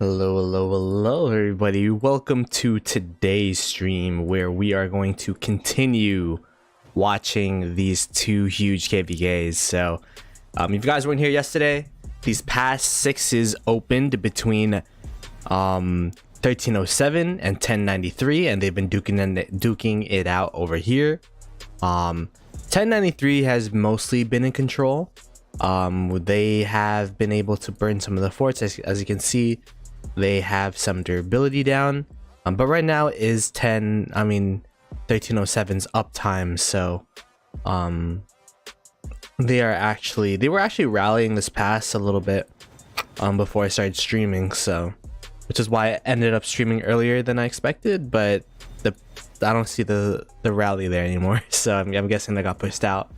Hello, everybody. Welcome to today's stream where we are going to continue watching these two huge KVKs. So, if you guys weren't here yesterday, these past sixes opened between 1307 and 1093, and they've been duking it out over here. 1093 has mostly been in control. They have been able to burn some of the forts, as you can see. They have some durability down, but right now is 1307's uptime, so they were actually rallying this pass a little bit before I started streaming, so which is why I ended up streaming earlier than I expected, but I don't see the rally there anymore, so I'm guessing they got pushed out.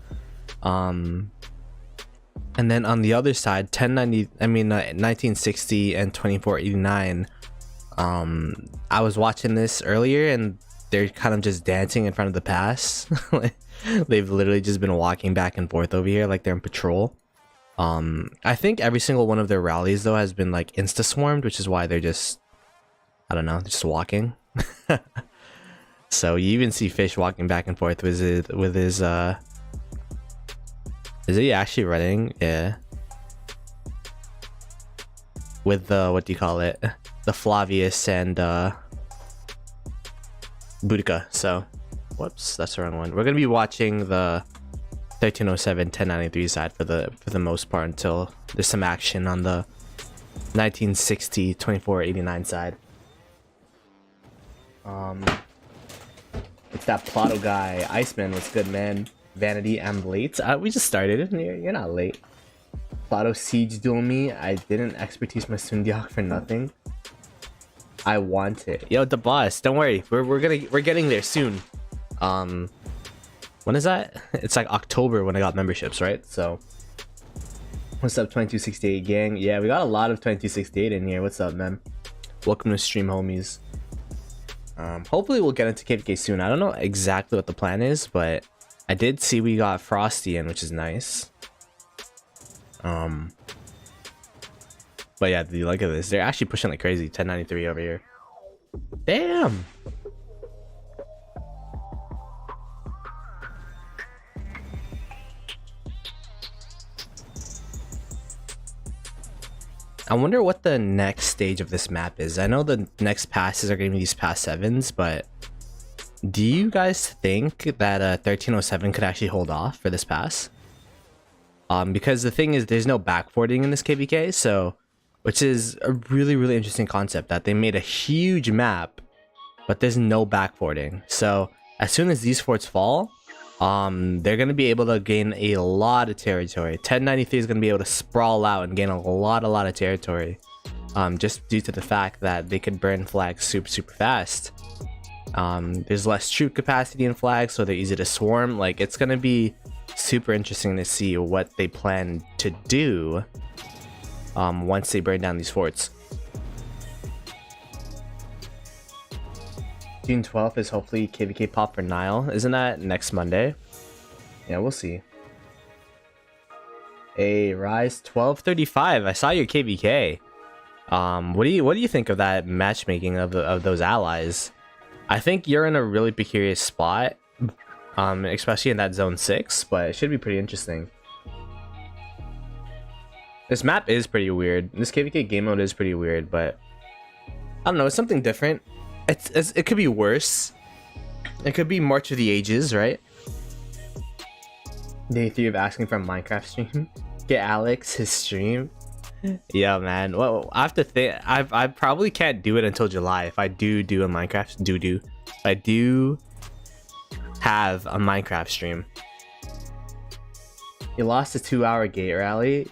And then on the other side, 1960 and 2489. I was watching this earlier, and they're kind of just dancing in front of the pass. They've literally just been walking back and forth over here like they're in patrol. I think every single one of their rallies though has been like insta swarmed, which is why they're just, I don't know, just walking. So you even see Fish walking back and forth with his is he actually running? Yeah. With the, what do you call it? The Flavius and Boudica. So, whoops, that's the wrong one. We're gonna be watching the 1307 1093 side for the most part until there's some action on the 1960 2489 side. It's that Ploto guy. Iceman, what's good, man? Vanity, I'm late. We just started. You're not late. Ploto siege duel me. I didn't expertise my Sundiok for nothing. I want it. Yo, the boss. Don't worry. We're getting there soon. When is that? It's like October when I got memberships, right? So, what's up, 2268 gang? Yeah, we got a lot of 2268 in here. What's up, man? Welcome to stream, homies. Hopefully we'll get into KVK soon. I don't know exactly what the plan is, but I did see we got Frosty in, which is nice. But yeah, look at this. They're actually pushing like crazy. 1093 over here. Damn. I wonder what the next stage of this map is. I know the next passes are going to be these pass 7s, but do you guys think that 1307 could actually hold off for this pass? Because the thing is, there's no backfording in this KVK, so which is a really interesting concept, that they made a huge map, but there's no backfording. So as soon as these forts fall, they're gonna be able to gain a lot of territory. 1093 is gonna be able to sprawl out and gain a lot of territory, just due to the fact that they could burn flags super fast. There's less troop capacity in flags, so they're easy to swarm. Like, it's gonna be super interesting to see what they plan to do once they burn down these forts. June 12th is hopefully KVK pop for Nile. Isn't that next Monday? Yeah, we'll see. Hey, Rise 1235. I saw your KVK. What do you think of that matchmaking of those allies? I think you're in a really precarious spot, especially in that zone 6, but it should be pretty interesting. This map is pretty weird. This KVK game mode is pretty weird, but I don't know, it's something different. It could be worse. It could be March of the Ages, right? Day 3 of asking for a Minecraft stream. Get Alex his stream. Yeah, man. Well, I have to think. I probably can't do it until July. If I do a Minecraft, I do have a Minecraft stream. You lost a 2-hour gate rally.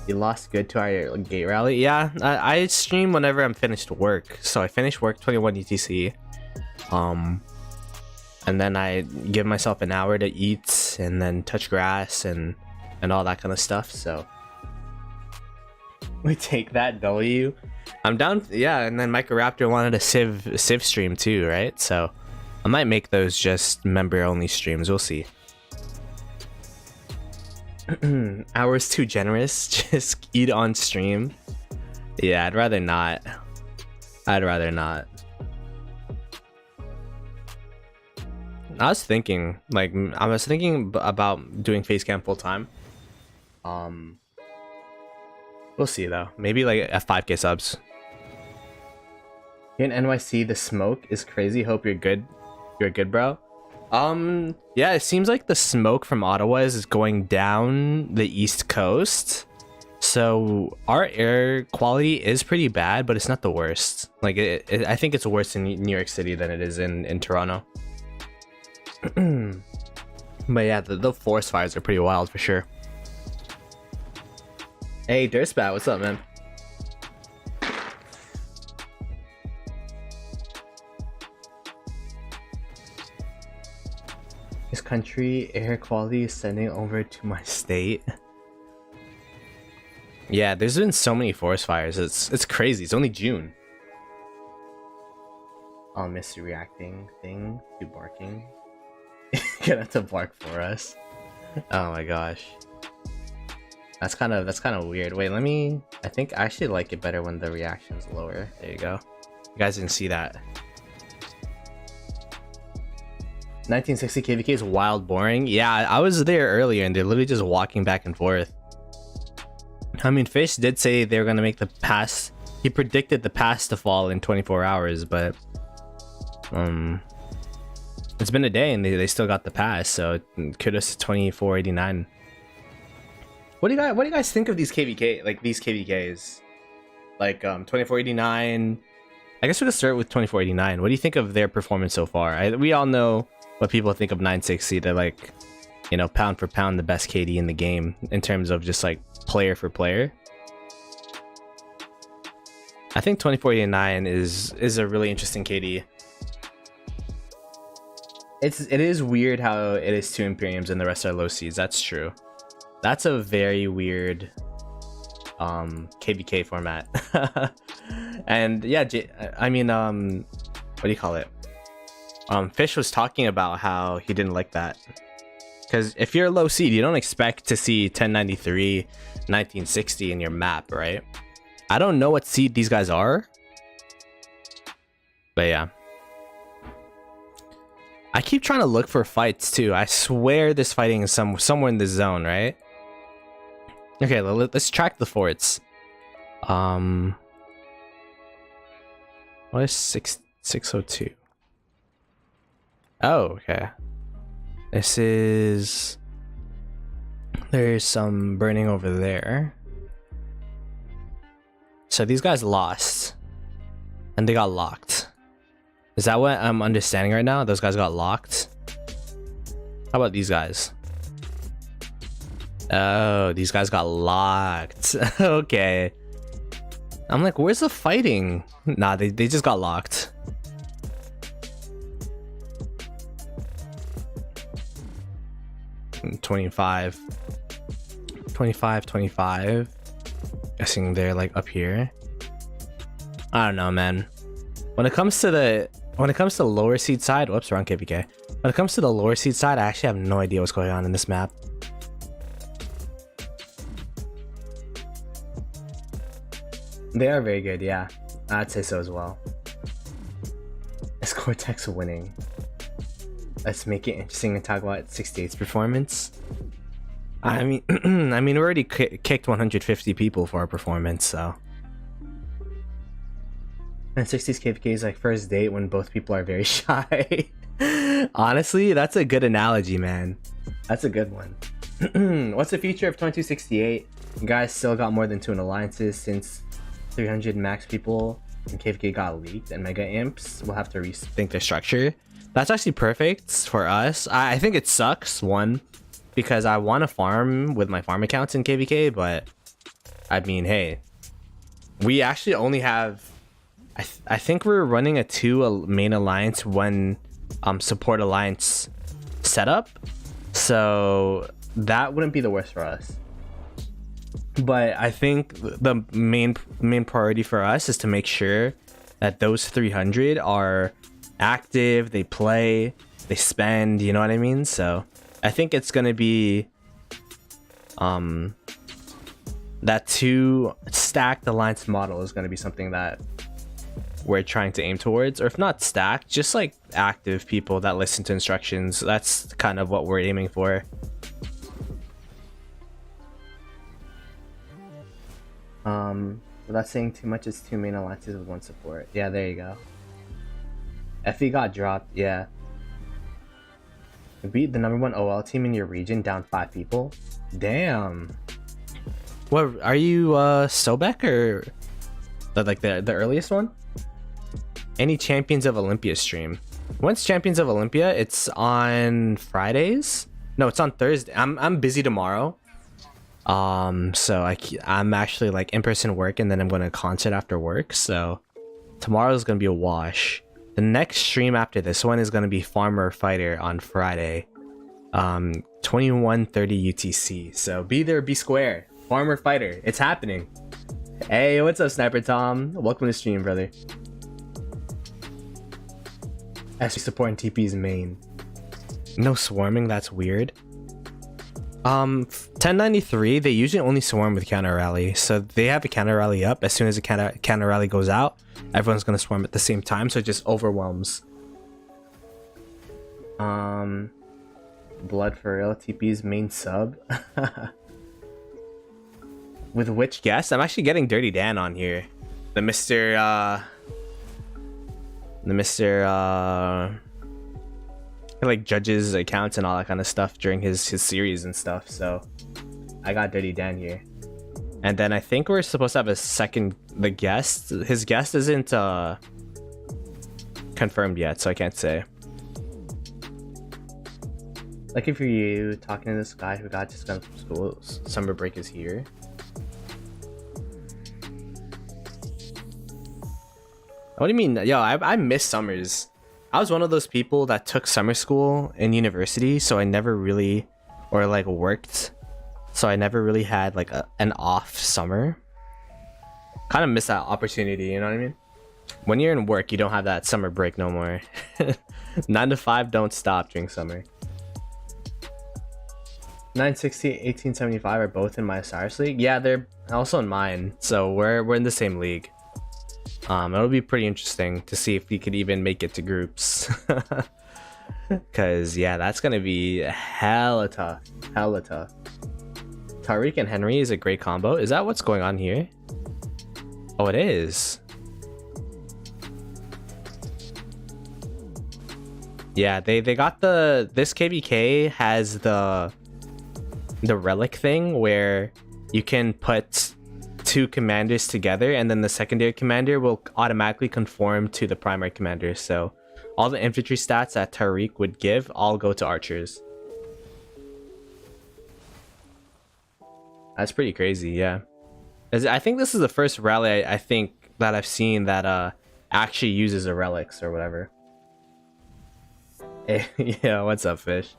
You lost a good 2-hour gate rally. Yeah, I stream whenever I'm finished work. So I finish work 21 UTC. And then I give myself an hour to eat and then touch grass and all that kind of stuff. So we take that W. I'm down. Yeah, and then Microraptor wanted a Civ stream too, right? So I might make those just member only streams. We'll see. Hours too generous. Just eat on stream. Yeah, I'd rather not. I'd rather not. I was thinking about doing face cam full time. We'll see though. Maybe like at 5k subs. Here in NYC, the smoke is crazy. Hope you're good. You're good, bro. Yeah, it seems like the smoke from Ottawa is going down the East Coast. So our air quality is pretty bad, but it's not the worst. Like I think it's worse in New York City than it is in Toronto. But yeah, the forest fires are pretty wild for sure. Hey, Dirtspat, what's up, man? This country air quality is sending over to my state. Yeah, there's been so many forest fires. It's crazy. It's only June. Oh, Mr. Reacting thing to barking. Gonna have to bark for us. Oh my gosh. That's kind of weird. Wait, I think I actually like it better when the reaction's lower. There you go. You guys didn't see that. 1960 KVK is wild boring. Yeah, I was there earlier and they're literally just walking back and forth. I mean, Fish did say they were gonna make the pass. He predicted the pass to fall in 24 hours, but it's been a day and they still got the pass. So kudos to 2489. What do you guys think of these KVK, like these KVKs, like 2489? I guess we could start with 2489. What do you think of their performance so far? We all know what people think of 960. They're like, you know, pound for pound the best KD in the game in terms of just like player for player. I think 2489 is a really interesting KD. It is weird how it is 2 Imperiums and the rest are low seeds. That's true. That's a very weird KVK format. And yeah, I mean, what do you call it? Fish was talking about how he didn't like that. Because if you're a low seed, you don't expect to see 1093, 1960 in your map, right? I don't know what seed these guys are. But yeah. I keep trying to look for fights too. I swear this fighting is somewhere in this zone, right? Okay, let's track the forts. What is 602? Oh, okay. This is... There's some burning over there. So these guys lost. And they got locked. Is that what I'm understanding right now? Those guys got locked? How about these guys? Oh, these guys got locked. Okay. I'm like, where's the fighting? Nah, they just got locked. And 25. Guessing they're like up here. I don't know, man. When it comes to the lower seed side, whoops, wrong KVK. When it comes to the lower seed side, I actually have no idea what's going on in this map. They are very good, yeah. I'd say so as well. Is Cortex winning? Let's make it interesting and talk about 68's performance. I mean, we already kicked 150 people for our performance, so. And 60's KVK is like first date when both people are very shy. Honestly, that's a good analogy, man. That's a good one. What's the future of 2268? You guys still got more than 2 in alliances since 300 max people in KVK got leaked, and mega imps will have to rethink their structure. That's actually perfect for us. I think it sucks, one, because I want to farm with my farm accounts in KVK, but I mean, hey, we actually only have, I think we're running a 2 main alliance, 1 support alliance setup, so that wouldn't be the worst for us. But I think the main priority for us is to make sure that those 300 are active, they play, they spend, you know what I mean? So I think it's gonna be that 2 stacked alliance model is gonna be something that we're trying to aim towards, or if not stacked, just like active people that listen to instructions. That's kind of what we're aiming for. Without saying too much, it's 2 main alliances with 1 support. Yeah, there you go. FE got dropped, yeah. Beat the #1 OL team in your region, down 5 people. Damn. What are you, Sobek, or like the earliest one? Any Champions of Olympia stream? When's Champions of Olympia? It's on Fridays. No, it's on Thursday. I'm busy tomorrow. So I'm actually like in-person work, and then I'm going to concert after work. So tomorrow's gonna be a wash. The next stream after this one is gonna be Farmer Fighter on Friday, 21:30 UTC. So be there, be square. Farmer Fighter, it's happening. Hey, what's up, Sniper Tom? Welcome to the stream, brother. SP supporting TP's main. No swarming, that's weird. 1093, they usually only swarm with counter rally, so they have a counter rally up. As soon as the counter rally goes out, everyone's gonna swarm at the same time, so it just overwhelms. Blood for real, TP's main sub. With which guest? I'm actually getting Dirty Dan on here. The Mr. He like judges accounts and all that kind of stuff during his series and stuff. So I got Dirty Dan here, and then I think we're supposed to have a second. The guest, his guest isn't confirmed yet, so I can't say. Lucky for you, talking to this guy who got just done from school. Summer break is here. What do you mean? Yo, I miss summers. I was one of those people that took summer school in university, so I never really, or like worked, so I never really had like an off summer. Kind of miss that opportunity, you know what I mean? When you're in work, you don't have that summer break no more. 9 to 5 don't stop during summer. 960, 1875 are both in my Cyrus league. Yeah, they're also in mine, so we're in the same league. It'll be pretty interesting to see if we could even make it to groups. Cause yeah, that's gonna be hella tough. Hella tough. Tariq and Henry is a great combo. Is that what's going on here? Oh, it is. Yeah, they got this KVK has the relic thing where you can put 2 commanders together, and then the secondary commander will automatically conform to the primary commander. So all the infantry stats that Tariq would give all go to archers. That's pretty crazy, yeah. I think this is the first rally I think that I've seen that actually uses a relics or whatever. Hey, yeah, what's up, fish?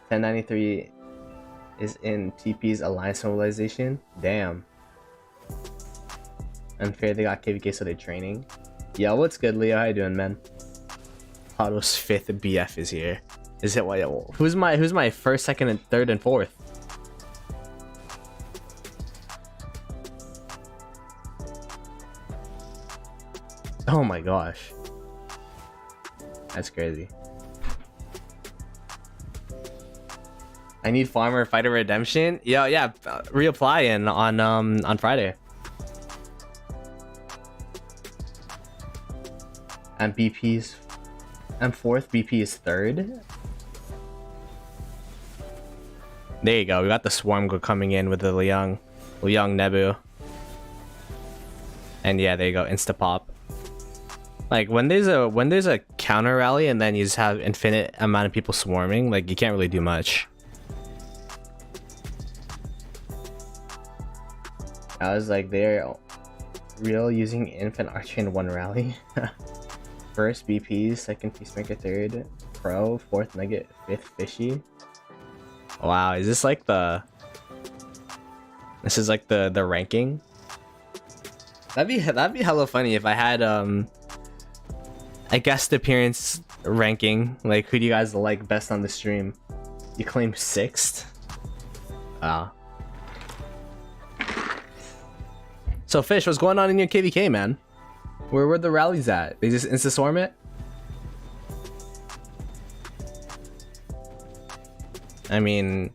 1093 is in TP's alliance mobilization. Damn. Unfair, they got KVK, so they're training. Yo, what's good, Leo? How you doing, man? Ploto's 5th BF is here. Is it what? Who's my 1st, 2nd, and 3rd and 4th? Oh my gosh. That's crazy. I need Farmer Fighter Redemption. Yeah, reapply on Friday. And BP's I'm 4th, BP is 3rd. There you go. We got the Swarm coming in with the Liang Nebu. And yeah, there you go, insta pop. Like when there's a counter rally and then you just have infinite amount of people swarming, like you can't really do much. I was like, they're real using infant archer in 1 rally. 1st BP, 2nd peacemaker, 3rd pro, 4th nugget, 5th fishy. Wow, is this like the ranking? That'd be hella funny if I had a guest appearance ranking. Like, who do you guys like best on the stream? You claim 6th? Wow. So Fish, what's going on in your KVK, man? Where the rallies at? They just insta swarm it? I mean,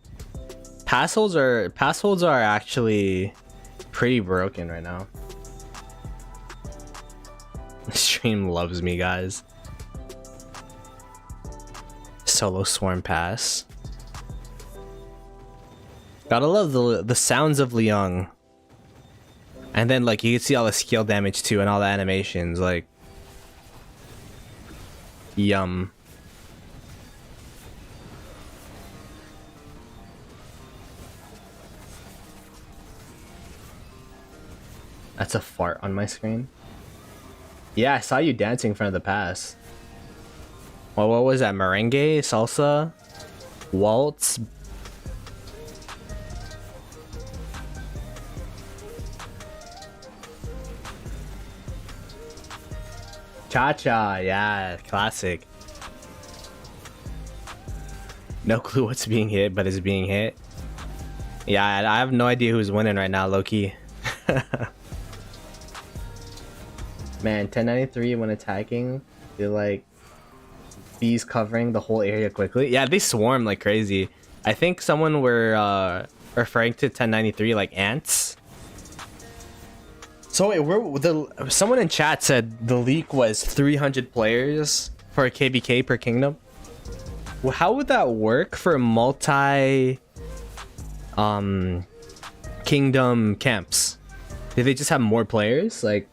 pass holds are actually pretty broken right now. The stream loves me, guys. Solo swarm pass. Gotta love the sounds of Liang. And then like you can see all the skill damage too and all the animations, like yum. That's a fart on my screen. Yeah, I saw you dancing in front of the pass. Well, what was that? Merengue? Salsa? Waltz? Cha-cha, yeah, classic. No clue what's being hit, but it's being hit. Yeah, I have no idea who's winning right now, low-key. Man, 1093 when attacking, they're like bees covering the whole area quickly. Yeah, they swarm like crazy. I think someone were referring to 1093 like ants. So wait, someone in chat said the leak was 300 players for a KVK per kingdom. Well, how would that work for multi kingdom camps? Did they just have more players? Like,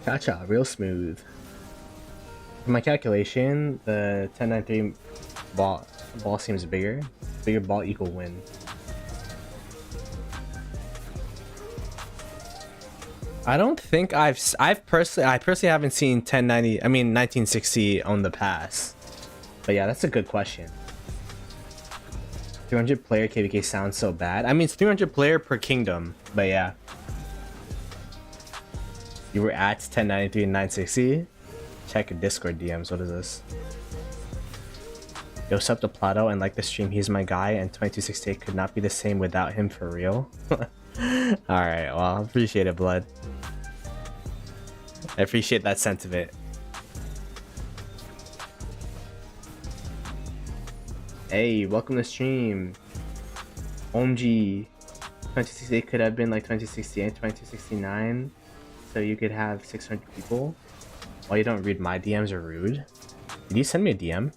gotcha, real smooth. For my calculation, the 1093 ball seems bigger. Bigger ball equal win. I don't think I personally haven't seen 1960 on the pass. But yeah, that's a good question. 300 player KVK sounds so bad. I mean, it's 300 player per kingdom, but yeah. You were at 1093 and 960. Check your Discord DMs. What is this? Yo, sup to Ploto and like the stream. He's my guy, and 2268 could not be the same without him for real. Alright, well, I appreciate it, blood. I appreciate that sentiment. Hey, welcome to stream. OMG. 2068 could have been like 2068, 2069. So you could have 600 people. Why you don't read my DMs are rude. Did you send me a DM?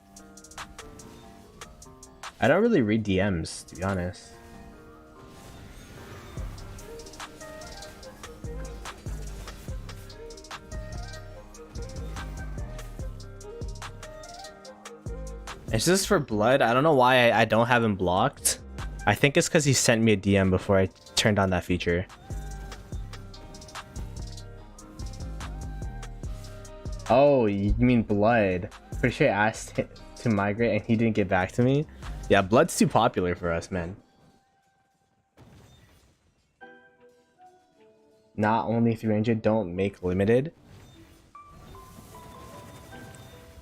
I don't really read DMs, to be honest. It's just for blood. I don't know why I don't have him blocked. I think it's because he sent me a DM before I turned on that feature. Oh, you mean blood? Pretty sure I asked him to migrate and he didn't get back to me. Yeah, blood's too popular for us, man. Not only 300, don't make limited.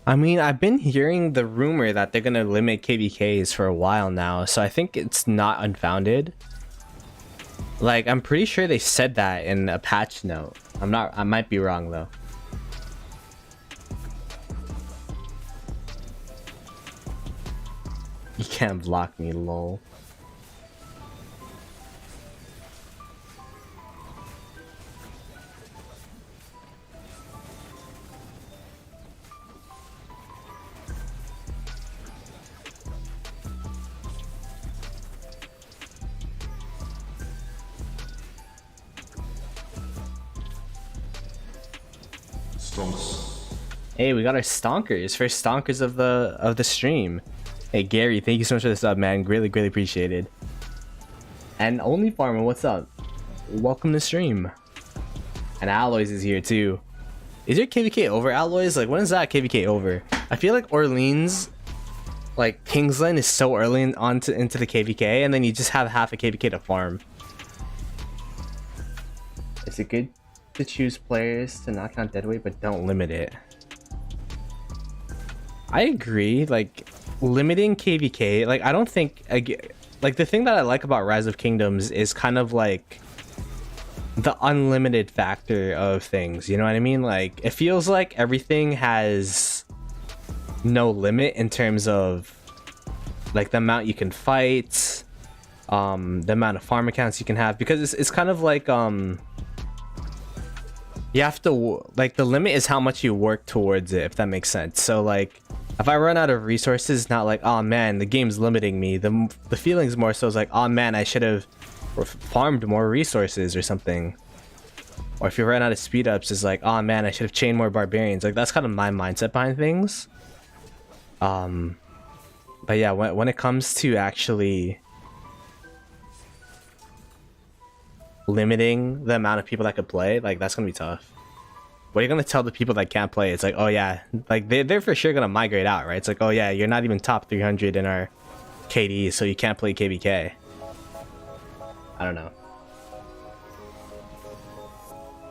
I mean, I've been hearing the rumor that they're gonna limit KVKs for a while now, so I think it's not unfounded. Like, I'm pretty sure they said that in a patch note. I might be wrong though. You can't block me, lol. Stonks. Hey, we got our stonkers, first stonkers of the stream. Hey Gary, thank you so much for the sub, man. Greatly appreciated. And Only Farmer, what's up? Welcome to stream. And Alloys is here too. Is your KVK over, Alloys? Like, when is that KVK over? I feel like Orleans, like Kingsland, is so early into the KVK, and then you just have half a KVK to farm. Is it good to choose players to not count deadweight, but don't limit it? I agree. Like, limiting KVK, like I don't think like the thing that I like about Rise of Kingdoms is kind of like the unlimited factor of things, you know what I mean? Like it feels like everything has no limit in terms of like the amount you can fight, the amount of farm accounts you can have, because it's kind of like you have to, like, the limit is how much you work towards it, if that makes sense. So like if I run out of resources, not like, oh man, the game's limiting me. The feeling's more so is like, oh man, I should have farmed more resources or something. Or if you run out of speed ups, it's like, oh man, I should have chained more barbarians. Like that's kind of my mindset behind things. But yeah, when it comes to actually limiting the amount of people that could play, like that's gonna be tough. What are you gonna tell the people that can't play? It's like, oh yeah, like they're for sure gonna migrate out, right? It's like, oh yeah, you're not even top 300 in our KD, so you can't play KVK. I don't know.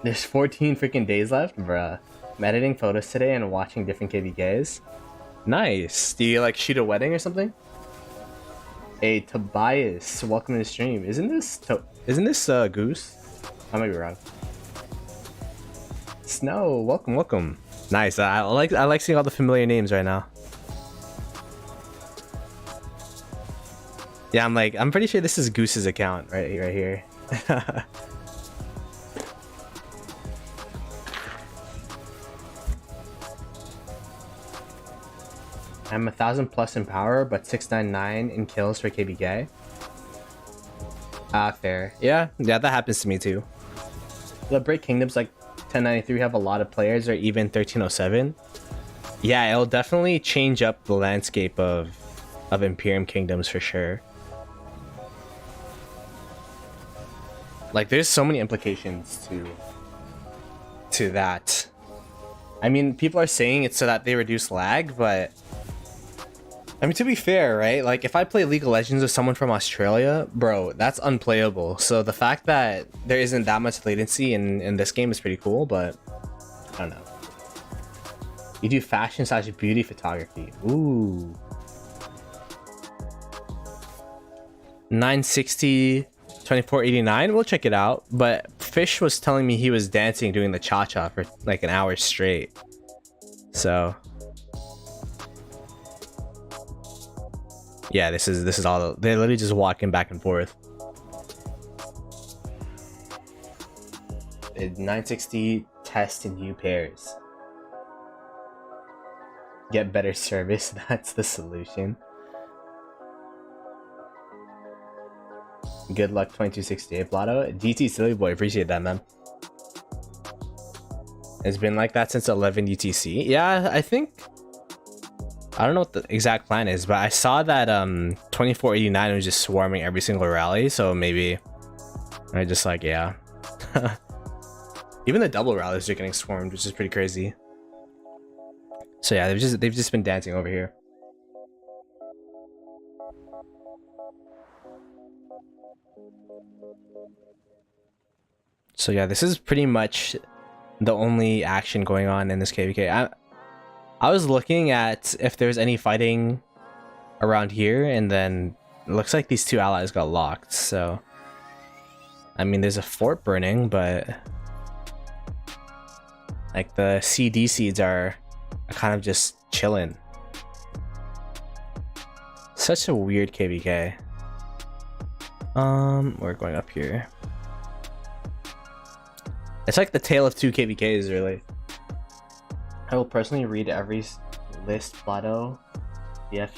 There's 14 freaking days left, bruh. I'm editing photos today and watching different KVKs. Nice. Do you like shoot a wedding or something? Hey Tobias, welcome to the stream. Isn't this Goose? I might be wrong. Snow, welcome. Nice. I like seeing all the familiar names right now. Yeah, I'm pretty sure this is Goose's account right here. I'm 1,000+ in power, but 699 in kills for KVK. Fair. Yeah, that happens to me too. The Break Kingdoms like 1093 have a lot of players, or even 1307. Yeah, it'll definitely change up the landscape of Imperium Kingdoms for sure. Like there's so many implications to that. I mean, people are saying it's so that they reduce lag, but I mean, to be fair, right? Like if I play League of Legends with someone from Australia, bro, that's unplayable. So the fact that there isn't that much latency in this game is pretty cool, but I don't know. You do fashion / beauty photography. Ooh. 960 2489. We'll check it out. But Fish was telling me he was dancing doing the cha-cha for like an hour straight. So yeah, this is all, they're literally just walking back and forth. 960 test in new pairs. Get better service, that's the solution. Good luck 2268 Ploto. GT Silly Boy, appreciate that, man. It's been like that since 11 UTC. Yeah, I think, I don't know what the exact plan is, but I saw that 2489 was just swarming every single rally, so maybe I just like, yeah. Even the double rallies are getting swarmed, which is pretty crazy. So yeah, they've just been dancing over here. So yeah, this is pretty much the only action going on in this KVK. I was looking at if there's any fighting around here, and then it looks like these two allies got locked. So I mean, there's a fort burning, but like the CD seeds are kind of just chilling. Such a weird KVK. We're going up here. It's like the tale of two KVKs, really. I will personally read every list Ploto BF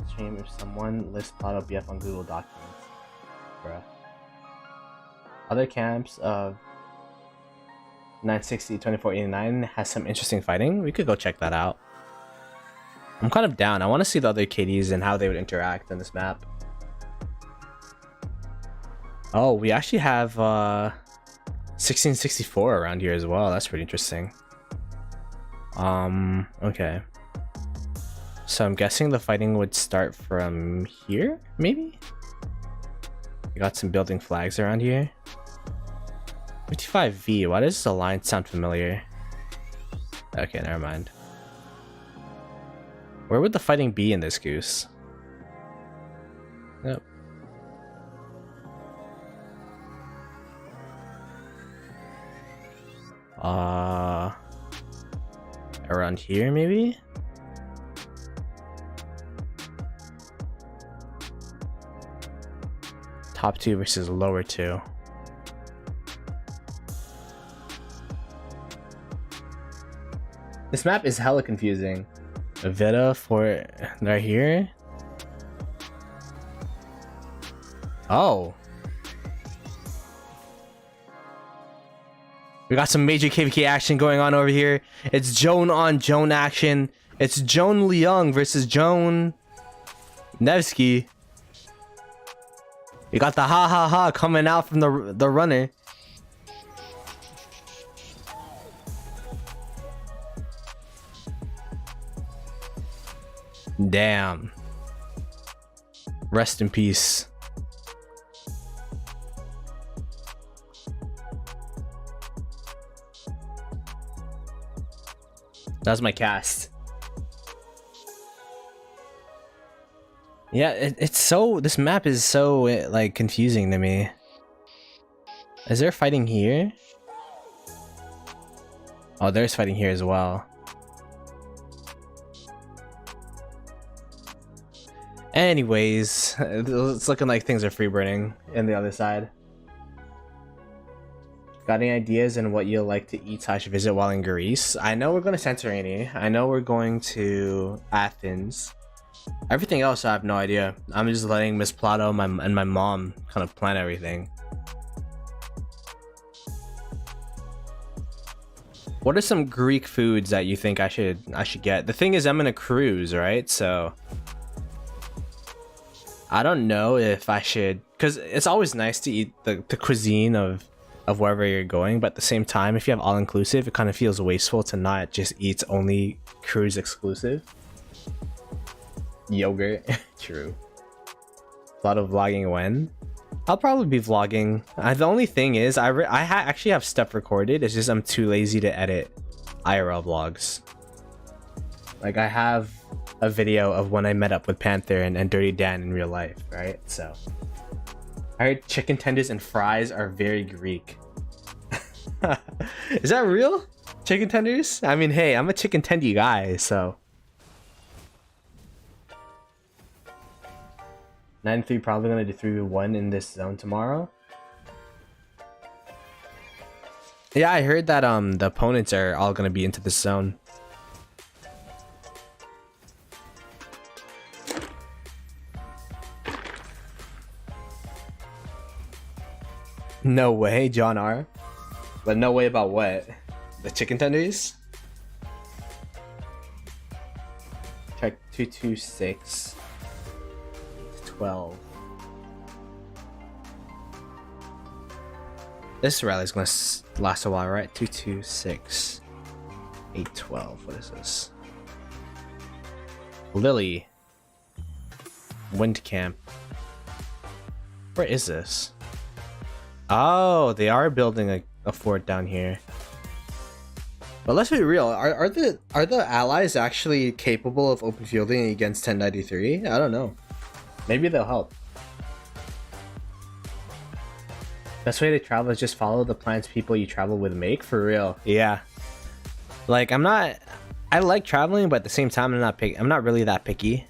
stream if someone lists Ploto BF on Google Documents. Bruh. Other camps of 960 2489 has some interesting fighting. We could go check that out. I'm kind of down. I want to see the other KDs and how they would interact on this map. Oh, we actually have 1664 around here as well. That's pretty interesting. Okay. So I'm guessing the fighting would start from here, maybe? We got some building flags around here. 55V, why does this alliance sound familiar? Okay, never mind. Where would the fighting be in this goose? Yep. Around here maybe? Top 2 versus lower 2. This map is hella confusing. Vita for right here. Oh. We got some major KVK action going on over here. It's Joan on Joan action. It's Joan Leung versus Joan Nevsky. We got the ha ha ha coming out from the runner. Damn. Rest in peace. That's my cast. Yeah, it's so... This map is so, like, confusing to me. Is there fighting here? Oh, there's fighting here as well. Anyways, it's looking like things are free burning in the other side. Got any ideas on what you'll like to eat / visit while in Greece? I know we're going to Santorini. I know we're going to Athens. Everything else, I have no idea. I'm just letting Miss Ploto and my mom kind of plan everything. What are some Greek foods that you think I should get? The thing is, I'm in a cruise, right? So I don't know if I should, because it's always nice to eat the cuisine of wherever you're going, but at the same time, if you have all-inclusive, it kind of feels wasteful to not just eat only cruise exclusive. Yogurt. True. A lot of vlogging when? I'll probably be vlogging. The only thing is, I actually have stuff recorded, it's just I'm too lazy to edit IRL vlogs. Like, I have a video of when I met up with Panther and Dirty Dan in real life, right? So I heard chicken tenders and fries are very Greek. Is that real? Chicken tenders? I mean, hey, I'm a chicken tendy guy, so. 9-3 probably gonna do 3v1 in this zone tomorrow. Yeah, I heard that the opponents are all gonna be into this zone. No way, John R. But no way about what? The chicken tenders? Check 226 12. This rally's gonna last a while, right? 226 812. What is this? Lily. Wind camp. Where is this? Oh, they are building a fort down here. But let's be real, are the allies actually capable of open fielding against 1093? I don't know. Maybe they'll help. Best way to travel is just follow the plans people you travel with make, for real. Yeah. Like, I like traveling, but at the same time I'm not really that picky.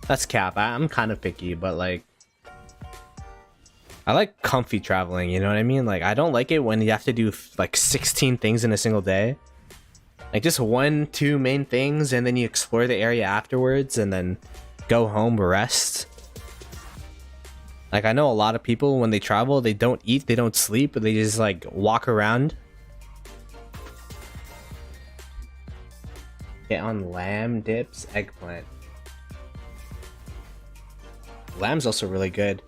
That's cap. I'm kind of picky, but like, I like comfy traveling, you know what I mean? Like, I don't like it when you have to do like 16 things in a single day. Like, just 1-2 main things, and then you explore the area afterwards, and then go home, rest. Like, I know a lot of people, when they travel, they don't eat, they don't sleep, but they just like walk around. Get on lamb, dips, eggplant. Lamb's also really good.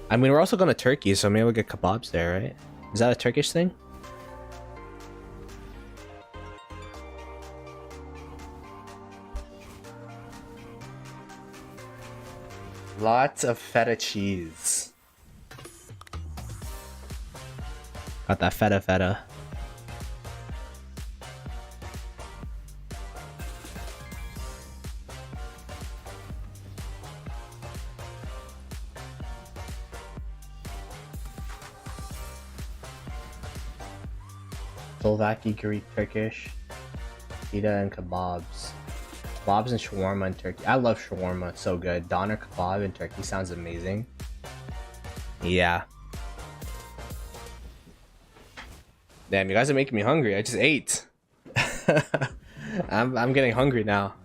I mean, we're also going to Turkey, so maybe we'll get kebabs there, right? Is that a Turkish thing? Lots of feta cheese. Got that feta. Slovaki, Greek, Turkish, pita and kebabs. Kebabs and shawarma in Turkey. I love shawarma, so good. Doner kebab in Turkey sounds amazing. Yeah. Damn, you guys are making me hungry. I just ate. I'm getting hungry now.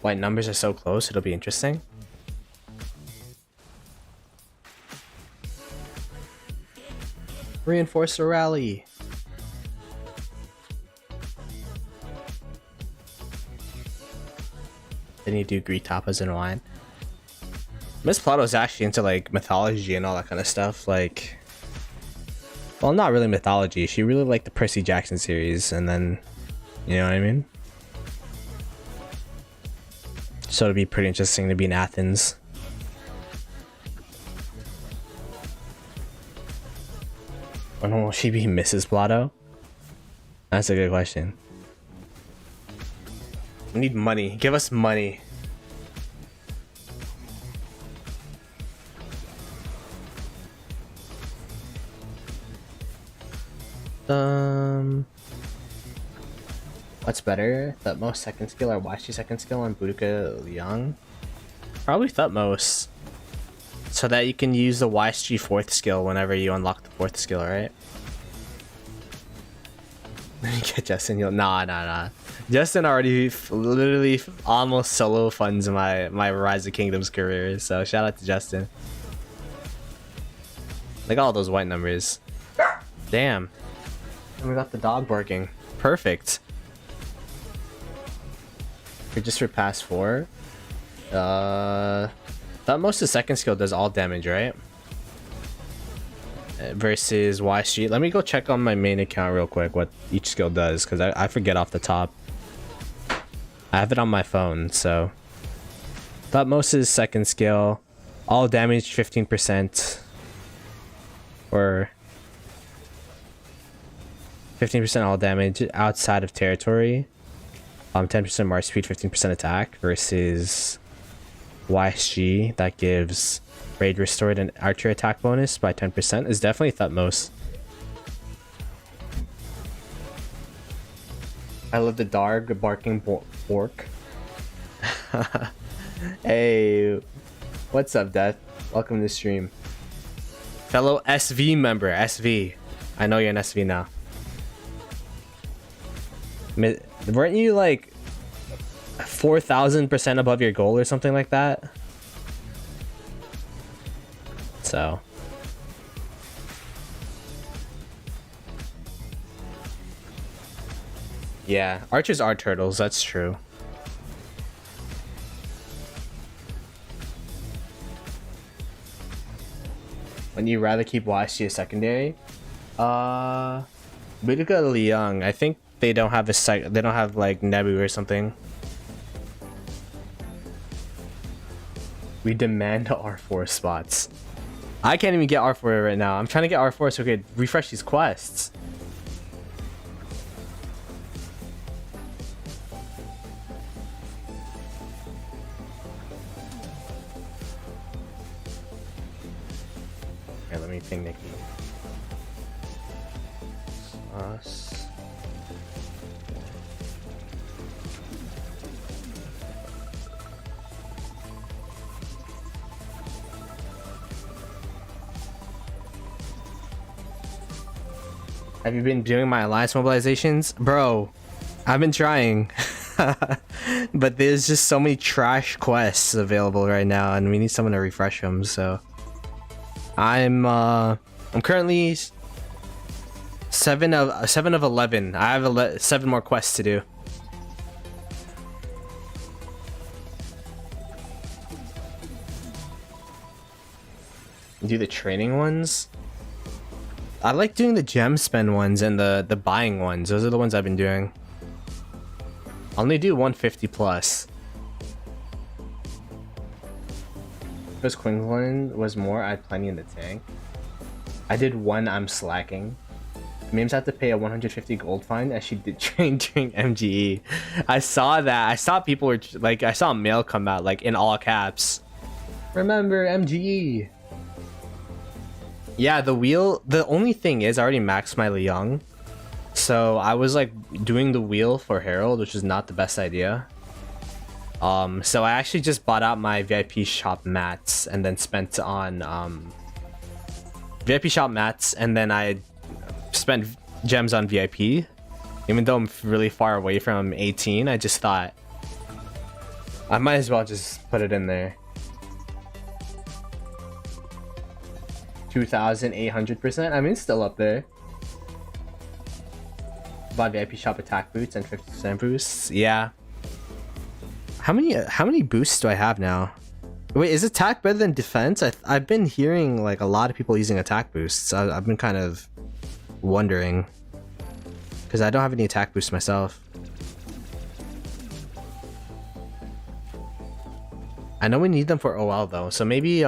White numbers are so close, it'll be interesting. Reinforcer rally. Then you do Greek tapas and wine. Miss Ploto's actually into like mythology and all that kind of stuff. Like, well, not really mythology. She really liked the Percy Jackson series, and then, you know what I mean? So it'd be pretty interesting to be in Athens. When will she be Mrs. Ploto? That's a good question. We need money. Give us money. What's better? Thutmose second skill or Washi second skill on Boudica Liang? Probably Thutmose. So that you can use the YSG fourth skill whenever you unlock the fourth skill, right? Let me get Justin. Nah. Justin already literally almost solo funds my Rise of Kingdoms career, so shout out to Justin. Look at all those white numbers. Damn. And we got the dog barking. Perfect. We're just for pass 4. That most of the second skill does all damage, right? Versus YSG. Let me go check on my main account real quick what each skill does, because I forget off the top. I have it on my phone, so. That most is second skill. All damage 15%. Or 15% all damage outside of territory. 10% march speed, 15% attack versus YSG that gives raid restored and archer attack bonus by 10% is definitely Thutmose. I love the dog barking fork. Hey, what's up, Death? Welcome to the stream. Fellow SV member, SV. I know you're an SV now. Weren't you like 4,000% above your goal or something like that? So yeah, archers are turtles, that's true. Wouldn't you rather keep YSG a secondary? Boudica Liang, I think they don't have they don't have like Nebu or something. We demand R4 spots. I can't even get R4 right now. I'm trying to get R4 so we could refresh these quests. Here, let me ping Nikki. Us. Have you been doing my alliance mobilizations? Bro, I've been trying. But there's just so many trash quests available right now and we need someone to refresh them, so I'm currently 7 of 11. I have 7 more quests to do. Do the training ones? I like doing the gem spend ones and the buying ones. Those are the ones I've been doing. I'll only do 150 plus. Because Quinlan was more, I had plenty in the tank. I did one, I'm slacking. Memes had to pay a 150 gold fine as she did train during MGE. I saw that. I saw people were like, I saw a mail come out like in all caps. Remember MGE. Yeah, the wheel. The only thing is, I already maxed my Liang, so I was like doing the wheel for Herald, which is not the best idea. So I actually just bought out my VIP shop mats and then spent on VIP shop mats, and then I spent gems on VIP. Even though I'm really far away from 18, I just thought I might as well just put it in there. 2,800%. I mean, it's still up there. Bought VIP shop attack boots and 50% boosts. Yeah. How many boosts do I have now? Wait, is attack better than defense? I've been hearing like a lot of people using attack boosts. I've been kind of wondering because I don't have any attack boosts myself. I know we need them for OL though, so maybe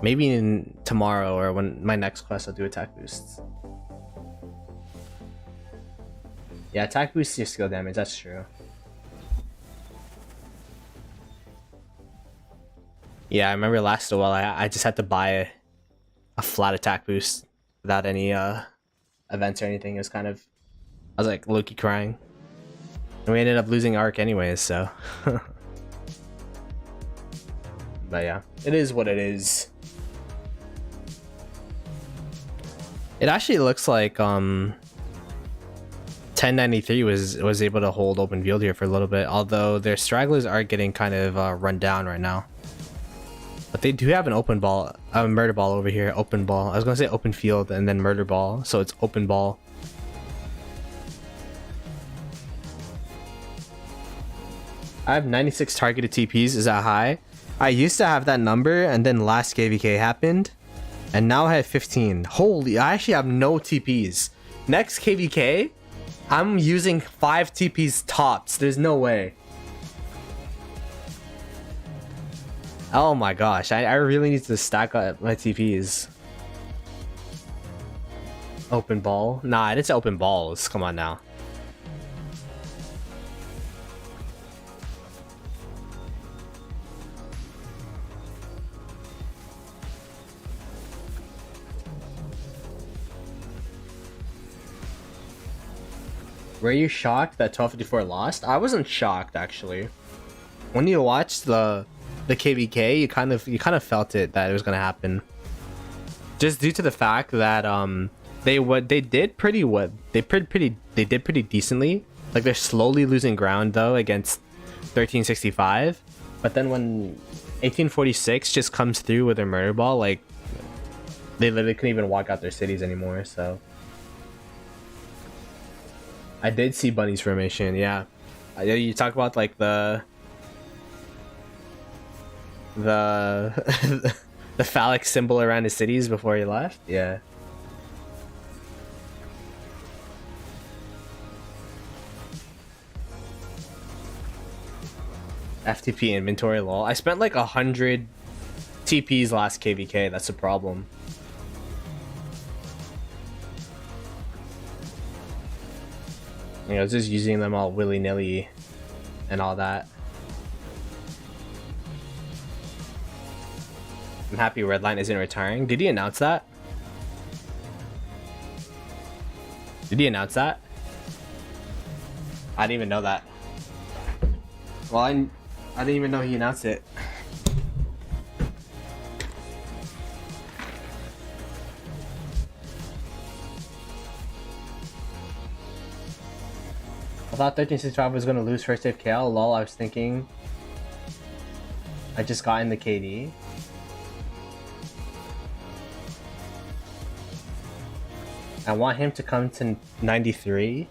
maybe in tomorrow or when my next quest I'll do attack boosts. Yeah, attack boosts your skill damage, that's true. Yeah, I remember last OL I just had to buy a flat attack boost without any events or anything. It was kind of, I was like low-key crying. And we ended up losing Arc anyways, so. But yeah, it is what it is. It actually looks like 1093 was able to hold open field here for a little bit, although their stragglers are getting kind of run down right now. But they do have an open ball, a murder ball over here. Open ball. I was gonna say open field and then murder ball, so it's open ball. I have 96 targeted TPs. Is that high? I used to have that number, and then last KVK happened, and now I have 15. Holy! I actually have no TPs. Next KVK, I'm using 5 TPs tops. There's no way. Oh my gosh, I really need to stack up my TPs. Open ball? Nah, it's open balls. Come on now. Were you shocked that 1254 lost? I wasn't shocked actually. When you watched the KVK, you kind of felt it that it was gonna happen. Just due to the fact that they did pretty decently. Like they're slowly losing ground though against 1365. But then when 1846 just comes through with their murder ball, like they literally couldn't even walk out their cities anymore, so. I did see Bunny's formation, yeah. You talk about like the the phallic symbol around his cities before he left, yeah. FTP inventory, lol. I spent like 100 TPs last KVK, that's a problem. You know, just using them all willy-nilly and all that. I'm happy Redline isn't retiring. Did he announce that? Did he announce that? I didn't even know that. Well, I didn't even know he announced it. I thought 1365 was gonna lose first save KL. Lol, I was thinking I just got in the KD. I want him to come to 93.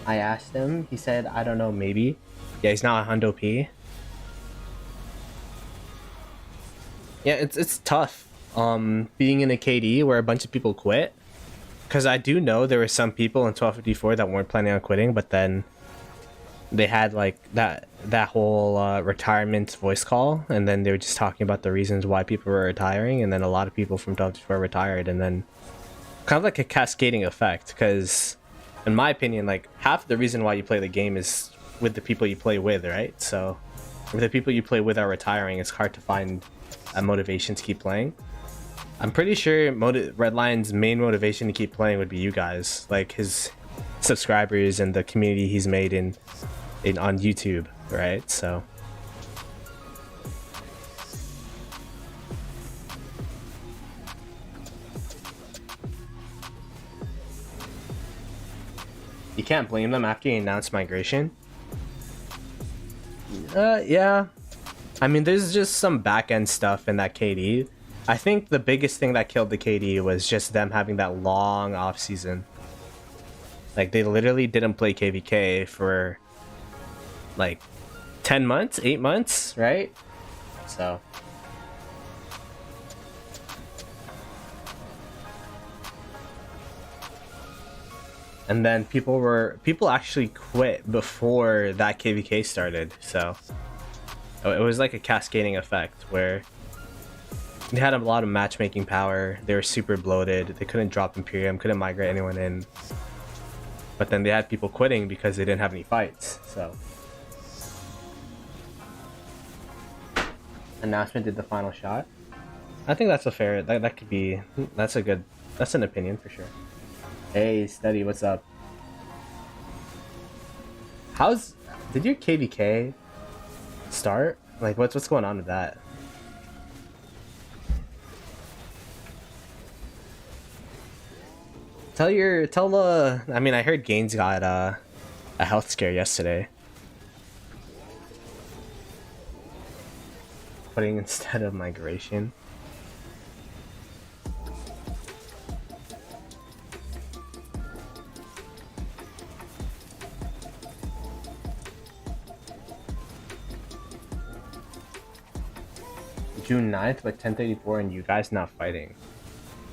I asked him, he said, I don't know, maybe. Yeah, he's now a Hundo P. Yeah, it's tough being in a KD where a bunch of people quit. Because I do know there were some people in 1254 that weren't planning on quitting, but then they had like that whole retirement voice call, and then they were just talking about the reasons why people were retiring, and then a lot of people from Dota 2 retired, and then kind of like a cascading effect. Because in my opinion, like half the reason why you play the game is with the people you play with, right? So if the people you play with are retiring, it's hard to find a motivation to keep playing. I'm pretty sure Redline's main motivation to keep playing would be you guys, like his subscribers and the community he's made in on YouTube, right? So you can't blame them after you announce migration. Yeah. I mean, there's just some back-end stuff in that KD. I think the biggest thing that killed the KD was just them having that long off season. Like, they literally didn't play KVK for like 10 months, 8 months, right? So and then people actually quit before that KVK started, so it was like a cascading effect where they had a lot of matchmaking power, they were super bloated, they couldn't drop Imperium, couldn't migrate anyone in, but then they had people quitting because they didn't have any fights. So announcement did the final shot. I think that's a fair, that could be, that's an opinion for sure. Hey Steady, what's up? Did your KVK start? Like what's going on with that? I mean, I heard Gaines got a health scare yesterday. Putting instead of migration. June 9th, but 10:34, and you guys not fighting.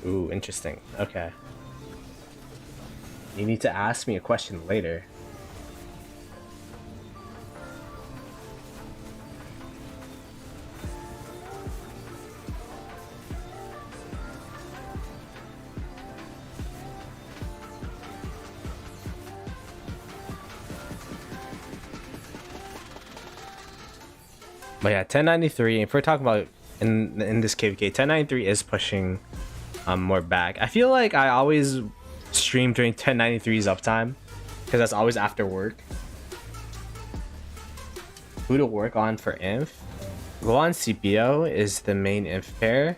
Ooh, interesting. Okay. You need to ask me a question later. But yeah, 1093. If we're talking about in this KVK, 1093 is pushing more back. I feel like I always stream during 1093's uptime because that's always after work. Who to work on for inf? Gohan CPO is the main inf pair.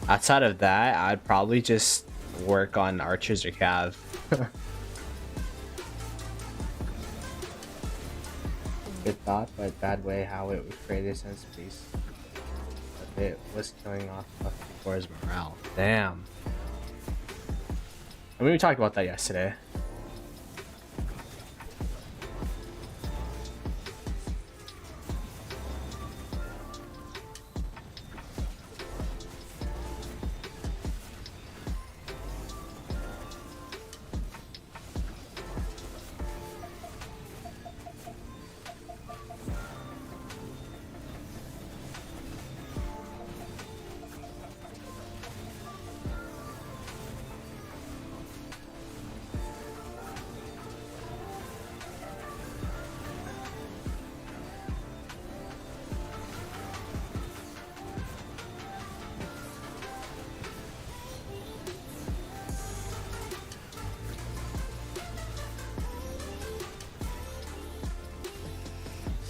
Outside of that, I'd probably just work on archers or cav. Good thought, but bad way how it was created since peace. But it was killing off before his morale. Damn. I mean, we talked about that yesterday.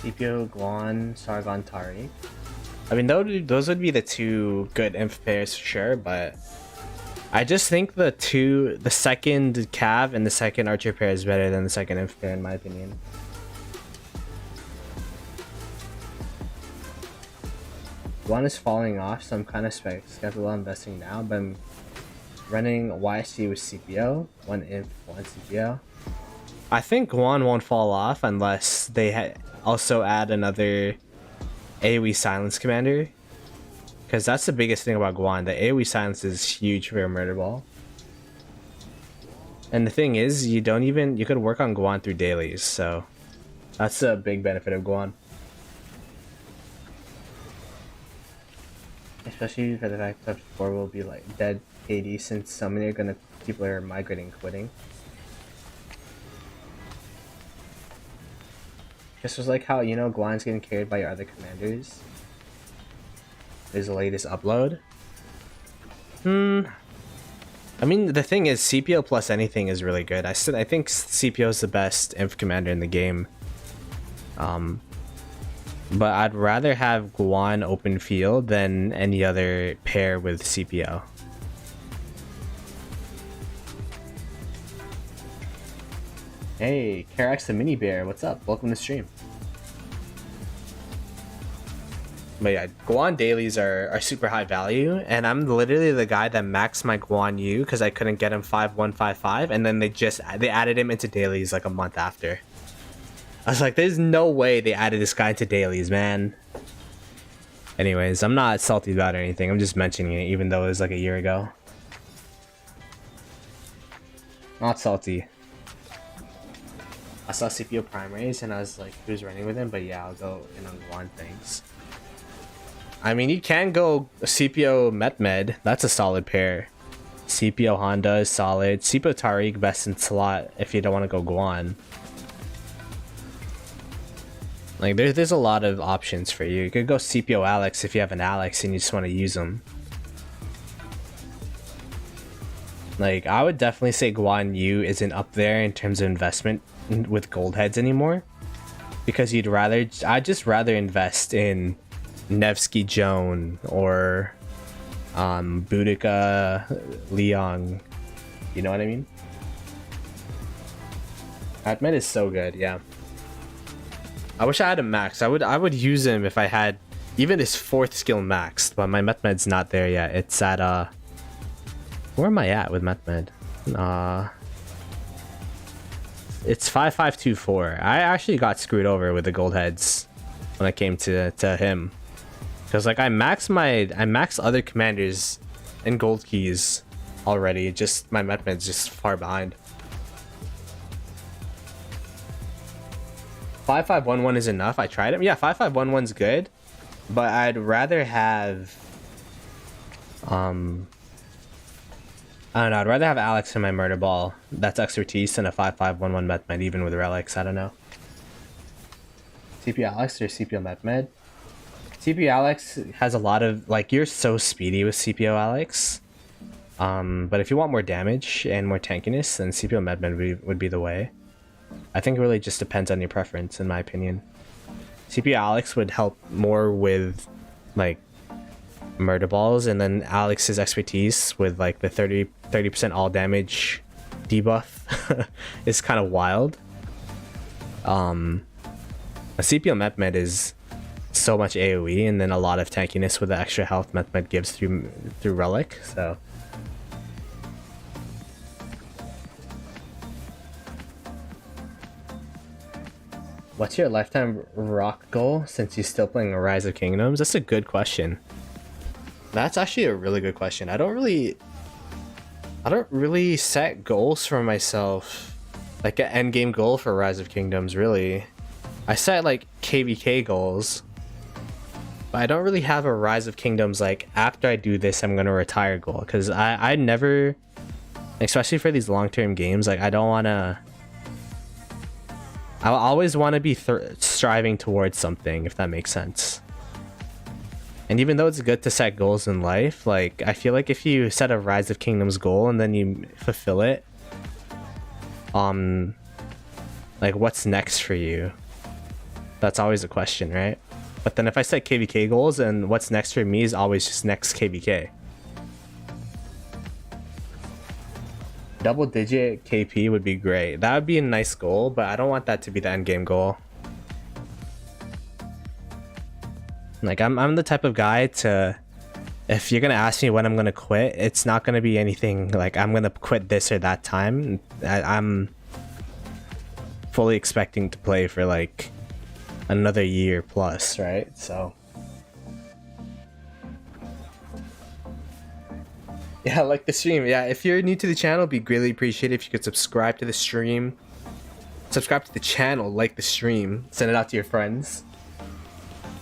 CPO, Guan, Sargon, Tari. I mean, those would be the two good inf pairs for sure, but I just think the second Cav and the second Archer pair is better than the second inf pair in my opinion. One is falling off, so I'm kind of skeptical on investing now, but I'm running YC with CPO, one inf, one CPO. I think Guan won't fall off unless they also add another AoE silence commander, because that's the biggest thing about Guan. The AoE silence is huge for a murder ball, and the thing is, you could work on Guan through dailies, so That's a big benefit of Guan. Especially for the fact that 4 will be like dead AD since so many people are migrating, quitting. Just was like how, you know, Guan's getting carried by your other commanders. Is the latest upload. I mean, the thing is, CPO plus anything is really good. I think CPO is the best inf commander in the game. But I'd rather have Guan open field than any other pair with CPO. Hey, KVK the mini bear, what's up? Welcome to the stream. But yeah, Guan dailies are super high value, and I'm literally the guy that maxed my Guan Yu because I couldn't get him 5155, and then they added him into dailies like a month after. I was like, there's no way they added this guy into dailies, man. Anyways, I'm not salty about anything. I'm just mentioning it, even though it was like a year ago. Not salty. I saw CPO primaries and I was like, who's running with him? But yeah, I'll go in on Guan things. I mean, you can go CPO Metmed. That's a solid pair. CPO Honda is solid. CPO Tariq best in slot if you don't want to go Guan. Like, there's a lot of options for you. You could go CPO Alex if you have an Alex and you just want to use them. Like, I would definitely say Guan Yu isn't up there in terms of investment with gold heads anymore. Because I'd just rather invest in Nevsky Joan or Boudica Leong. You know what I mean? Atmed is so good, yeah. I wish I had him maxed. I would use him if I had even his 4th skill maxed, but my Metmed's not there yet. It's at where am I at with Metmed? It's 5524. I actually got screwed over with the gold heads when I came to him. Cause like I maxed other commanders in gold keys already. Just my Metmed's just far behind. 5511 is enough. I tried him. Yeah, 5511's good, but I'd rather have I don't know, I'd rather have Alex in my murder ball. That's expertise than a 5511 Metmed, even with relics. I don't know. CP Alex or CPO Metmed? CPO Alex has a lot of, like, you're so speedy with CPO Alex. But if you want more damage and more tankiness, then CPO Metmed would be the way. I think it really just depends on your preference, in my opinion. CPO Alex would help more with, like, murder balls, and then Alex's expertise with, like, the 30% all damage debuff is kind of wild. A CPO Metmed is so much AoE, and then a lot of tankiness with the extra health Metmed gives through relic, so... What's your lifetime rock goal since you're still playing Rise of Kingdoms? That's a good question. That's actually a really good question. I don't really set goals for myself, like an end game goal for Rise of Kingdoms, really. I set like KVK goals, but I don't really have a Rise of Kingdoms like after I do this I'm gonna retire goal, because I never, especially for these long-term games, like I don't want to. I always want to be striving towards something, if that makes sense. And even though it's good to set goals in life, like I feel like if you set a Rise of Kingdoms goal and then you fulfill it, like what's next for you? That's always a question, right? But then if I set KVK goals, then what's next for me is always just next KVK. Double digit KP would be great. That would be a nice goal, but I don't want that to be the end game goal. Like I'm the type of guy to, if you're gonna ask me when I'm gonna quit, it's not gonna be anything like I'm gonna quit this or that time. I'm fully expecting to play for like another year plus, right? So yeah, like the stream. Yeah, if you're new to the channel, it'd be greatly appreciated if you could subscribe to the stream. subscribe to the channel, like the stream, send it out to your friends.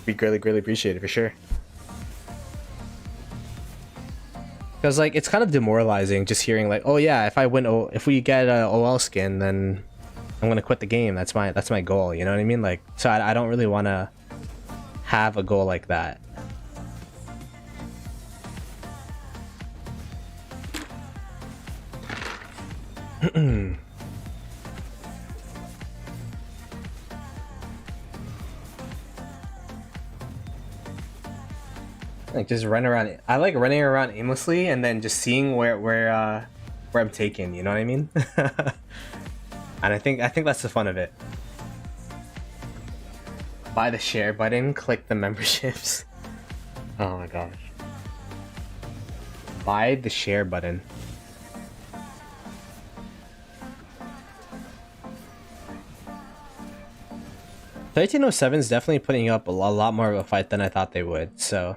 We greatly appreciate it for sure. Because like it's kind of demoralizing just hearing like, oh yeah, if we get a OL skin, then I'm gonna quit the game. That's my goal. You know what I mean? Like, so I don't really want to have a goal like that. Like just run around. I like running around aimlessly and then just seeing where I'm taken. You know what I mean? And I think that's the fun of it. Buy the share button. Click the memberships. Oh my gosh. Buy the share button. $13.07 is definitely putting up a lot more of a fight than I thought they would. So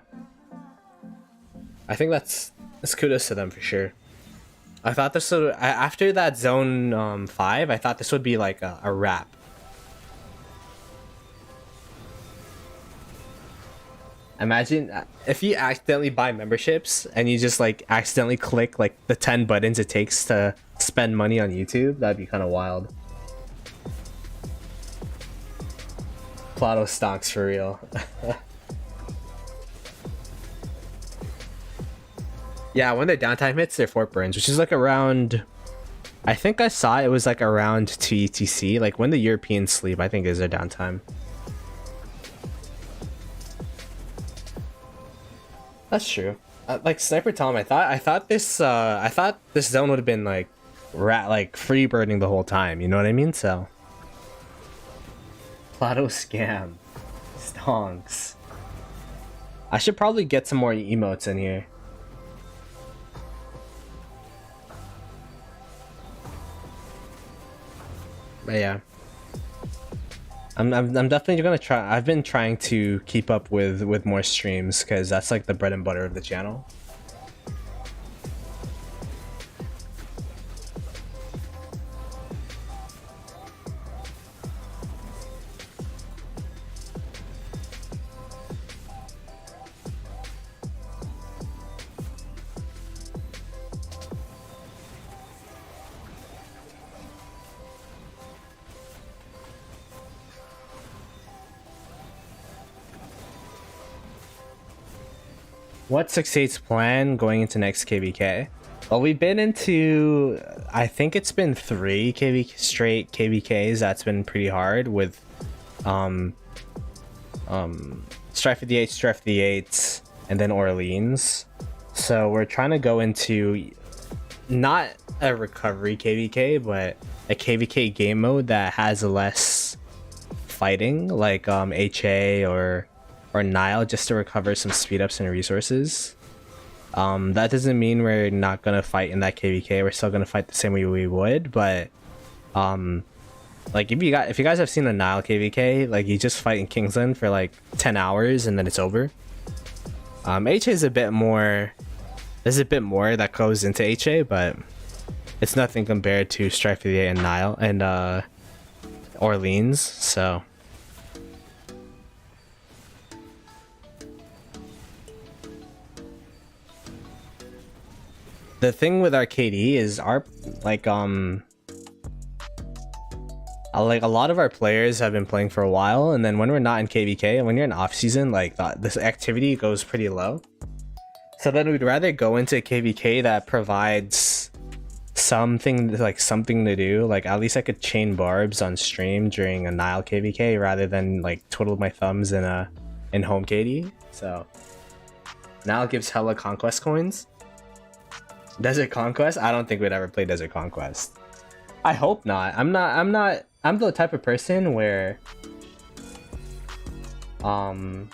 I think that's kudos to them for sure. I thought this would, after that zone 5, I thought this would be like a wrap. Imagine if you accidentally buy memberships and you just like accidentally click like the 10 buttons it takes to spend money on YouTube. That'd be kind of wild. Ploto stocks for real. Yeah, when their downtime hits, their fort burns, which is like around, I think I saw it was like around 2 ETC, like when the Europeans sleep, I think is their downtime. That's true. Like Sniper Tom, I thought this zone would have been like free birding the whole time, you know what I mean? So Ploto scam. Stonks. I should probably get some more emotes in here. But yeah, I'm definitely gonna try. I've been trying to keep up with more streams because that's like the bread and butter of the channel. What's 6-8's plan going into next KVK? Well, we've been into, I think it's been 3 straight KVKs. That's been pretty hard with Strife 58, Strife 58, and then Orleans. So we're trying to go into not a recovery KVK, but a KVK game mode that has less fighting, like HA or Nile, just to recover some speed ups and resources. That doesn't mean we're not gonna fight in that KVK. We're still gonna fight the same way we would, but like if you guys have seen a Nile KVK, like you just fight in Kingsland for like 10 hours and then it's over. HA is a bit more. There's a bit more that goes into HA, but it's nothing compared to Strife 58 and Nile and Orleans. So the thing with our KD is our like a lot of our players have been playing for a while, and then when we're not in KVK and when you're in off season, like this activity goes pretty low. So then we'd rather go into a KVK that provides something to do. Like at least I could chain barbs on stream during a Nile KVK rather than like twiddle my thumbs in home KD. So Nile gives hella conquest coins. Desert Conquest? I don't think we'd ever play Desert Conquest. I hope not. I'm the type of person where I'm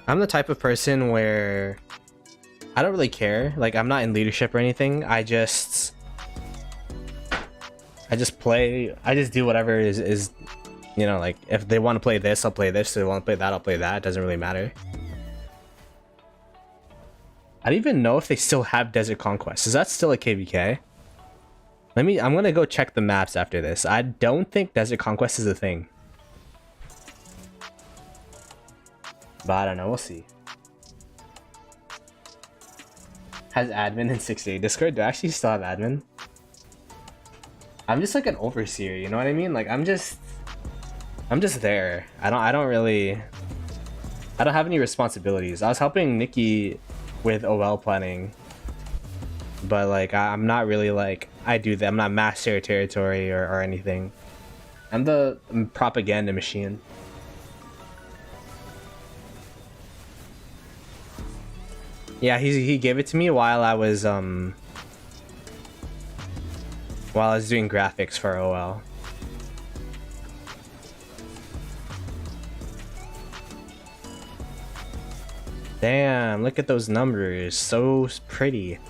the type of person where I don't really care. Like I'm not in leadership or anything. I just play. I just do whatever is you know, like if they want to play this, I'll play this. If they want to play that, I'll play that. It doesn't really matter. I don't even know if they still have Desert Conquest. Is that still a KVK? I'm gonna go check the maps after this. I don't think Desert Conquest is a thing. But I don't know, we'll see. Has admin in 68 Discord? Do I actually still have admin? I'm just like an overseer, you know what I mean? Like I'm just there. I don't have any responsibilities. I was helping Nikki with OL planning, but like I'm not really like I'm not master territory or anything. I'm the propaganda machine. Yeah, he gave it to me while I was doing graphics for OL. Damn, look at those numbers. So pretty.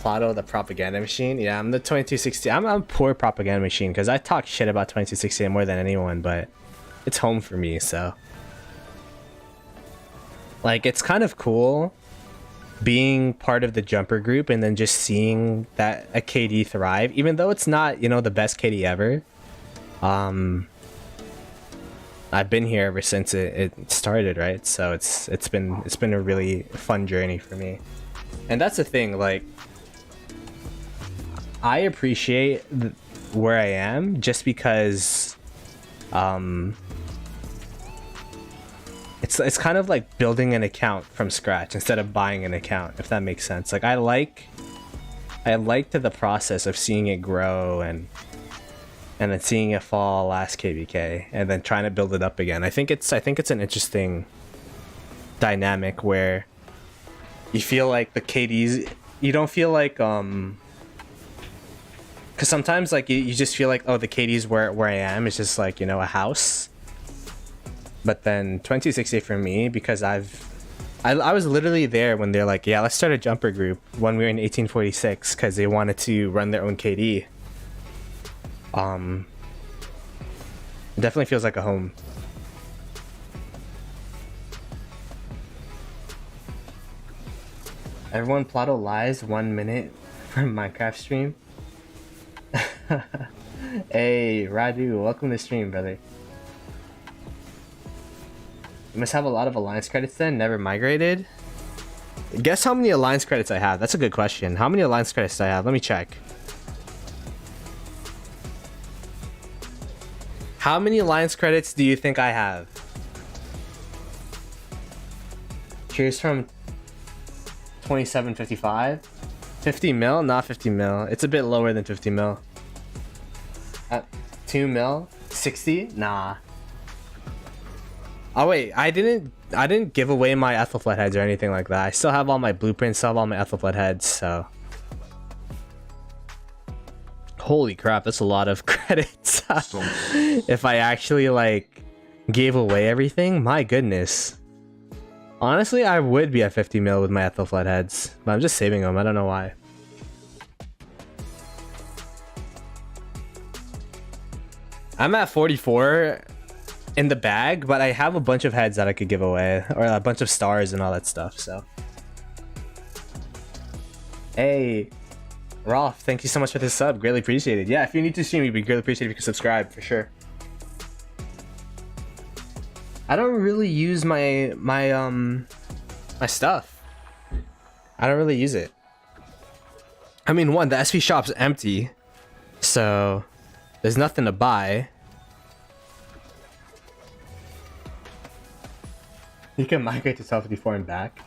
Ploto, the propaganda machine. Yeah, I'm the 2260. I'm a poor propaganda machine because I talk shit about 2260 more than anyone, but it's home for me, so. Like, it's kind of cool being part of the jumper group and then just seeing that a KD thrive, even though it's not, you know, the best KD ever. I've been here ever since it started, right? So it's been a really fun journey for me. And that's the thing, like, I appreciate where I am just because it's kind of like building an account from scratch instead of buying an account, if that makes sense. Like I liked the process of seeing it grow and then seeing it fall last KVK and then trying to build it up again. I think it's an interesting dynamic where you feel like the KDs, you don't feel like because sometimes like you just feel like, oh, the KDs where I am is just like, you know, a house. But then 2260 for me, because I was literally there when they're like, yeah, let's start a jumper group when we were in 1846 because they wanted to run their own KD. It definitely feels like a home. Everyone, Ploto lies 1 minute for Minecraft stream. Hey, Radu, welcome to the stream, brother. You must have a lot of Alliance credits then, never migrated? Guess how many Alliance credits I have? That's a good question. How many Alliance credits do I have? Let me check. How many Alliance credits do you think I have? Cheers from 2755. 50 mil? Not 50 mil. It's a bit lower than 50 mil. 2 mil? 60? Nah. Oh wait, I didn't give away my Ethelfled heads or anything like that. I still have all my blueprints, still have all my Ethelfled heads, so. Holy crap, that's a lot of credits. If I actually like gave away everything, my goodness. Honestly, I would be at 50 mil with my Ethelfled heads, but I'm just saving them. I don't know why. I'm at 44 in the bag, but I have a bunch of heads that I could give away, or a bunch of stars and all that stuff, so. Hey, Rolf, thank you so much for this sub. Greatly appreciated. Yeah, if you're new to stream, it'd be greatly appreciated if you could subscribe, for sure. I don't really use my stuff. I don't really use it. I mean, one, the SV shop's empty, so there's nothing to buy. You can migrate to 1254 and back.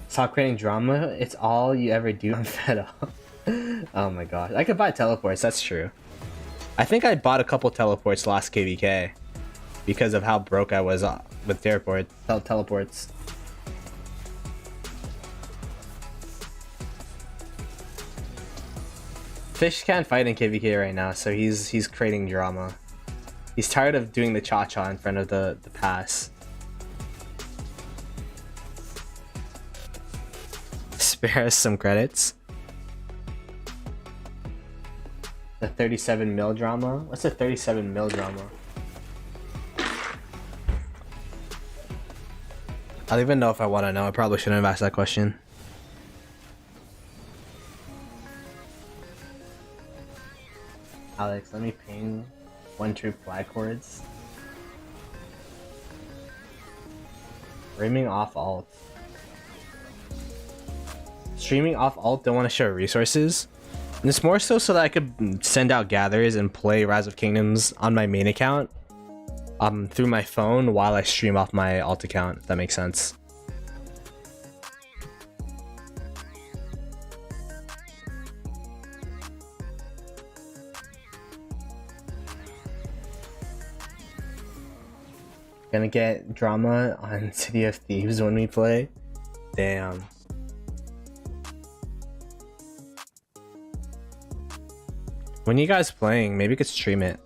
Stop creating drama. It's all you ever do. I'm fed up. Oh my gosh. I could buy teleports. That's true. I think I bought a couple teleports last KVK because of how broke I was with teleports. Fish can't fight in KVK right now, so he's creating drama. He's tired of doing the cha-cha in front of the pass. Spare us some credits. The 37 mil drama? What's the 37 mil drama? I don't even know if I want to know. I probably shouldn't have asked that question. Alex, let me ping one true flag chords. Streaming off alt. Streaming off alt, don't want to share resources. And it's more so that I could send out gathers and play Rise of Kingdoms on my main account through my phone while I stream off my alt account, if that makes sense. Gonna get drama on City of Thieves when we play. Damn. When you guys playing, maybe you could stream it.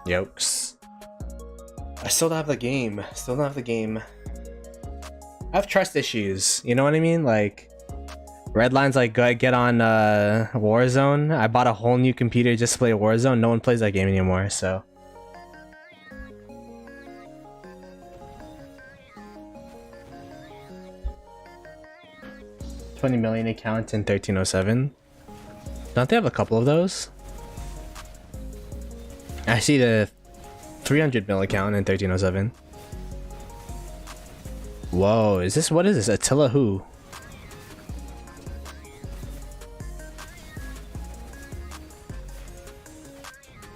Yokes. I still don't have the game. Still don't have the game. I have trust issues. You know what I mean? Like, Redline's like, go get on Warzone. I bought a whole new computer just to play Warzone. No one plays that game anymore, so. $20 million account in 1307. Don't they have a couple of those? I see the 300 mil account in 1307. Whoa, is this, what is this? Attila who?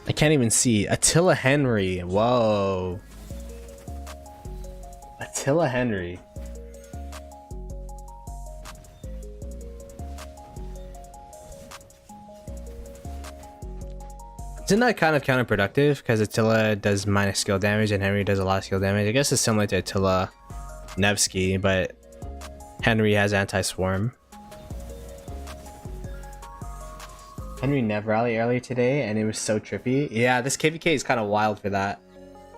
I can't even see. Attila Henry. Whoa. Attila Henry. Isn't that kind of counterproductive? Because Attila does minus skill damage and Henry does a lot of skill damage. I guess it's similar to Attila Nevsky, but Henry has anti-swarm. Henry nev rally earlier today and it was so trippy. Yeah, this KVK is kind of wild for that.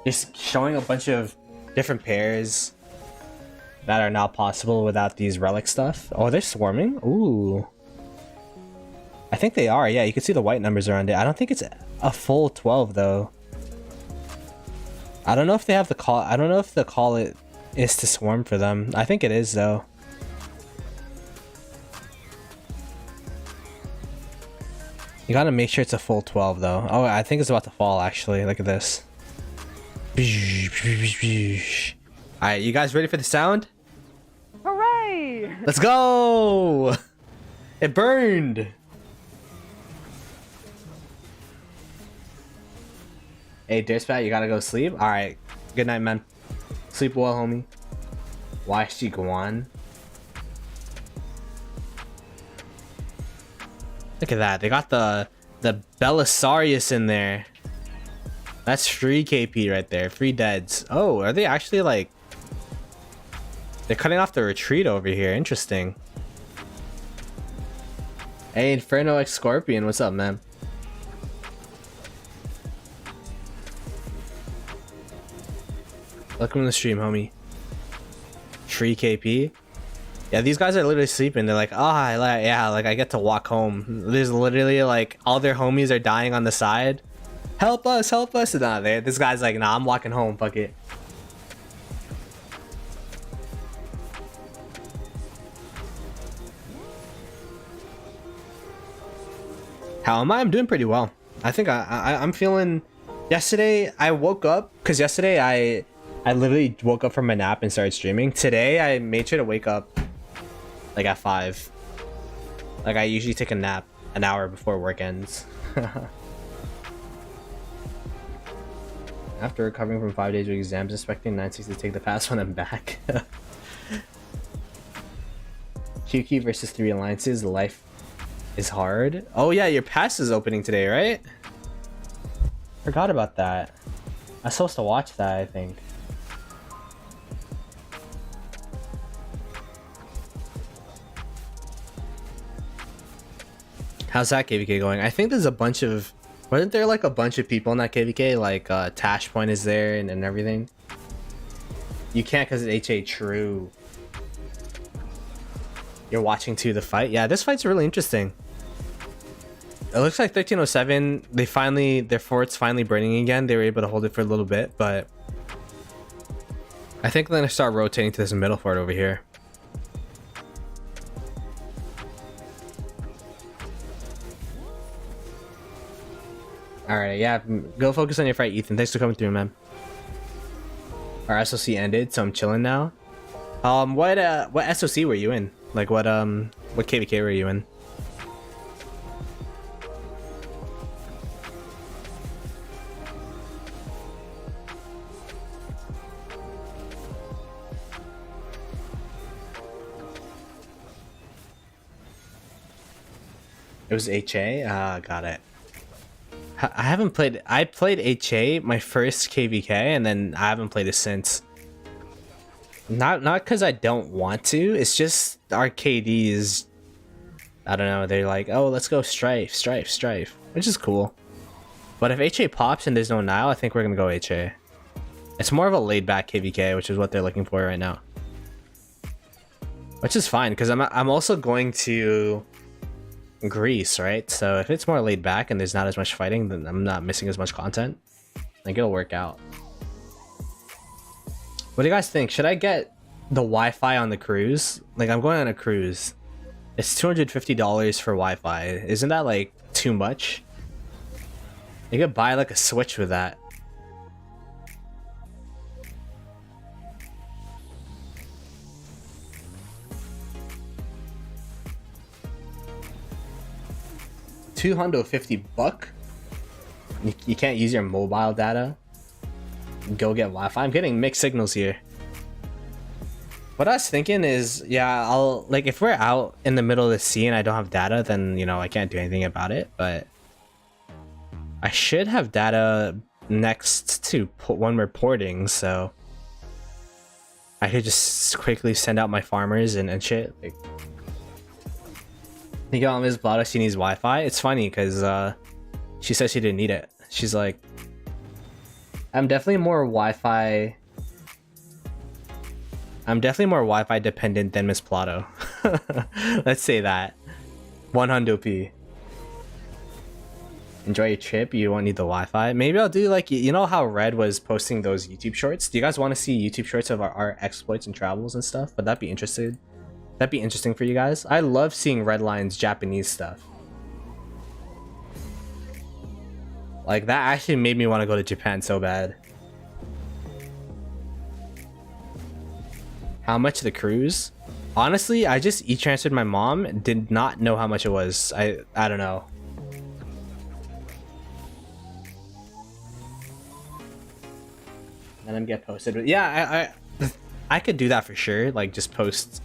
Just showing a bunch of different pairs that are now possible without these relic stuff. Oh, they're swarming? Ooh. I think they are, yeah, you can see the white numbers around it. I don't think it's a full 12 though. I don't know if they have the call. I don't know if the call it is to swarm for them. I think it is though. You gotta make sure it's a full 12 though. Oh, I think it's about to fall actually. Look at this. Alright, you guys ready for the sound? Hooray! Let's go! It burned! Hey, Deerspat, you gotta go sleep? Alright. Good night, man. Sleep well, homie. Why she Guan? Look at that. They got the Belisarius in there. That's free KP right there. Free deads. Oh, are they actually like... They're cutting off the retreat over here. Interesting. Hey, Inferno X Scorpion. What's up, man? Welcome to the stream, homie. Free KP. Yeah, these guys are literally sleeping. They're like, yeah, like I get to walk home. There's literally like all their homies are dying on the side. Help us, help us. Nah, this guy's like, nah, I'm walking home. Fuck it. How am I? I'm doing pretty well. I think I'm feeling. Yesterday I woke up because yesterday I literally woke up from my nap and started streaming. Today I made sure to wake up like at 5. Like I usually take a nap an hour before work ends. After recovering from 5 days of exams, expecting 960 to take the pass when I'm back. QQ versus 3 alliances. Life is hard. Oh yeah, your pass is opening today, right? Forgot about that. I'm supposed to watch that, I think. How's that KVK going? I think there's a bunch of... Wasn't there like a bunch of people in that KVK? Like Tash Point is there and everything. You can't because it's HA true. You're watching the fight? Yeah, this fight's really interesting. It looks like 1307, their fort's finally burning again. They were able to hold it for a little bit, but I think they're gonna start rotating to this middle fort over here. All right, yeah, go focus on your fight, Ethan. Thanks for coming through, man. Our SOC ended, so I'm chilling now. What SOC were you in? Like what KVK were you in? It was HA? Ah, got it. I haven't played. I played HA my first KVK, and then I haven't played it since. Not because I don't want to. It's just our KDs. I don't know. They're like, oh, let's go Strife, which is cool. But if HA pops and there's no Nile, I think we're gonna go HA. It's more of a laid back KVK, which is what they're looking for right now. Which is fine because I'm also going to Greece, right? So if it's more laid back and there's not as much fighting, then I'm not missing as much content. I think it'll work out. What do you guys think? Should I get the Wi-Fi on the cruise? Like, I'm going on a cruise. It's $250 for Wi-Fi. Isn't that like too much? You could buy like a Switch with that. $250. You can't use your mobile data. Go get Wi-Fi. I'm getting mixed signals here. What I was thinking is, yeah, I'll like if we're out in the middle of the sea and I don't have data, then you know I can't do anything about it. But I should have data next to when we're porting, so I could just quickly send out my farmers and shit. Like, you got Ms. Ploto, she needs Wi-Fi. It's funny because she said she didn't need it. She's like, I'm definitely more Wi-Fi dependent than Miss Ploto. Let's say that. 100p. Enjoy your trip. You won't need the Wi-Fi. Maybe I'll do like, you know how Red was posting those YouTube shorts? Do you guys want to see YouTube shorts of our exploits and travels and stuff? Would that be interesting? That'd be interesting for you guys. I love seeing Redline's Japanese stuff. Like, that actually made me want to go to Japan so bad. How much the cruise? Honestly, I just e-transferred my mom. Did not know how much it was. I don't know. Let them get posted. But yeah, I could do that for sure. Like, just post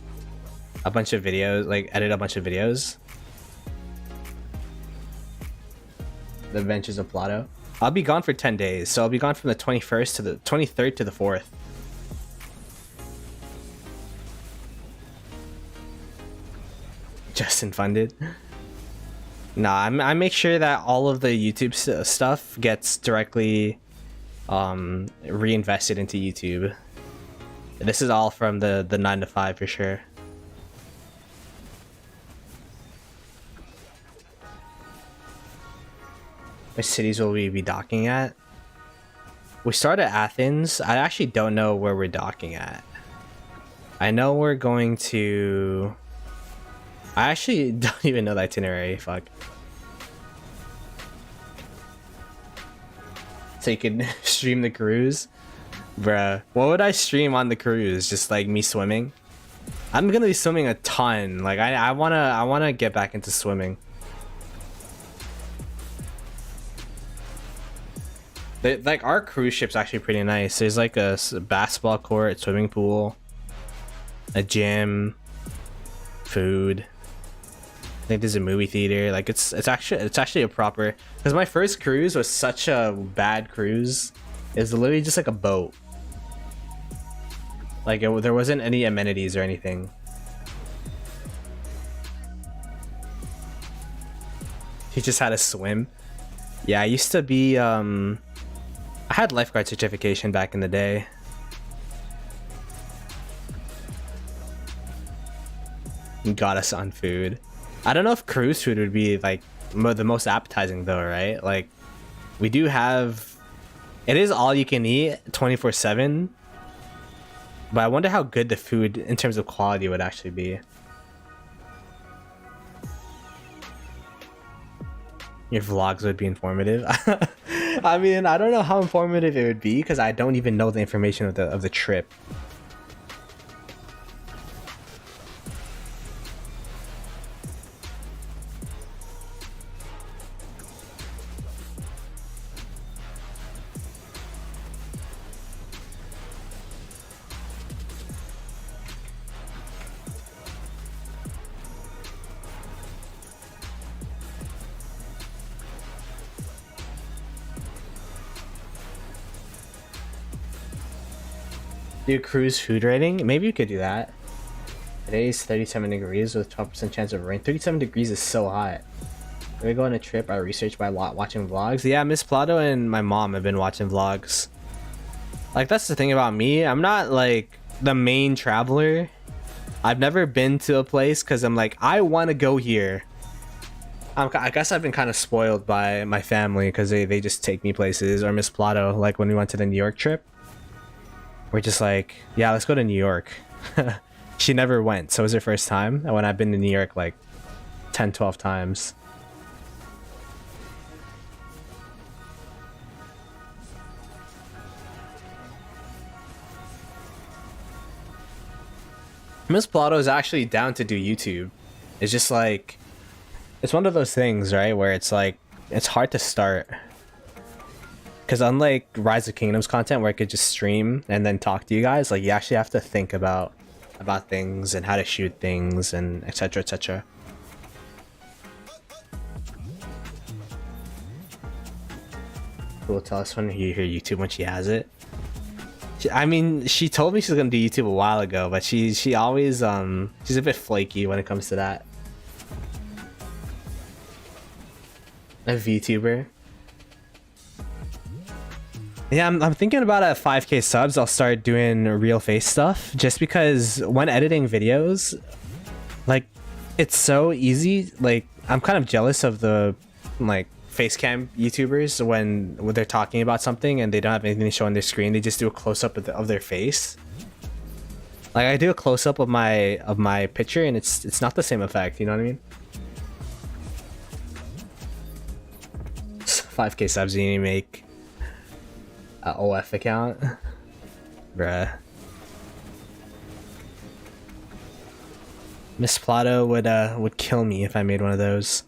a bunch of videos, like edit a bunch of videos. The Adventures of Ploto. I'll be gone for 10 days, so I'll be gone from the 21st to the 23rd to the 4th. Justin funded. Nah, I make sure that all of the YouTube stuff gets directly reinvested into YouTube. This is all from the 9 to 5 for sure. Which cities will we be docking at? We start at Athens. I actually don't know where we're docking at. I know we're going to... I actually don't even know the itinerary. Fuck. So you can stream the cruise? Bruh. What would I stream on the cruise? Just like me swimming? I'm gonna be swimming a ton. Like I wanna get back into swimming. Like our cruise ship's actually pretty nice. There's like a basketball court, swimming pool, a gym, food. I think there's a movie theater. Like it's actually a proper. Because my first cruise was such a bad cruise. It's literally just like a boat. Like there wasn't any amenities or anything. He just had to swim. Yeah, I used to be I had lifeguard certification back in the day. Got us on food. I don't know if cruise food would be like the most appetizing though, right? Like we do have, it is all you can eat 24/7, but I wonder how good the food in terms of quality would actually be. Your vlogs would be informative. I mean, I don't know how informative it would be because I don't even know the information of the trip. Do cruise food rating? Maybe you could do that. Today's 37 degrees with 12% chance of rain. 37 degrees is so hot. We go on a trip. I research by watching vlogs. Yeah, Miss Ploto and my mom have been watching vlogs. Like, that's the thing about me. I'm not like the main traveler. I've never been to a place because I'm like, I want to go here. I guess I've been kind of spoiled by my family because they just take me places. Or Miss Ploto, like when we went to the New York trip. We're just like, yeah, let's go to New York. She never went, so it was her first time. And when I've been to New York like 10, 12 times. Miss Ploto is actually down to do YouTube. It's just like, it's one of those things, right? Where it's like, it's hard to start. Because unlike Rise of Kingdoms content where I could just stream and then talk to you guys, like you actually have to think about things and how to shoot things and etc etc. Will tell us when you hear YouTube when she has it. I mean, she told me she's gonna do YouTube a while ago, but she always she's a bit flaky when it comes to that. A VTuber. Yeah, I'm thinking about at 5k subs I'll start doing real face stuff, just because when editing videos, like, it's so easy. Like, I'm kind of jealous of the like face cam YouTubers when they're talking about something and they don't have anything to show on their screen. They just do a close-up of their face. Like, I do a close-up of my picture and it's not the same effect, you know what I mean? 5k subs, you need to make a OF account. Bruh. Miss Ploto would kill me if I made one of those.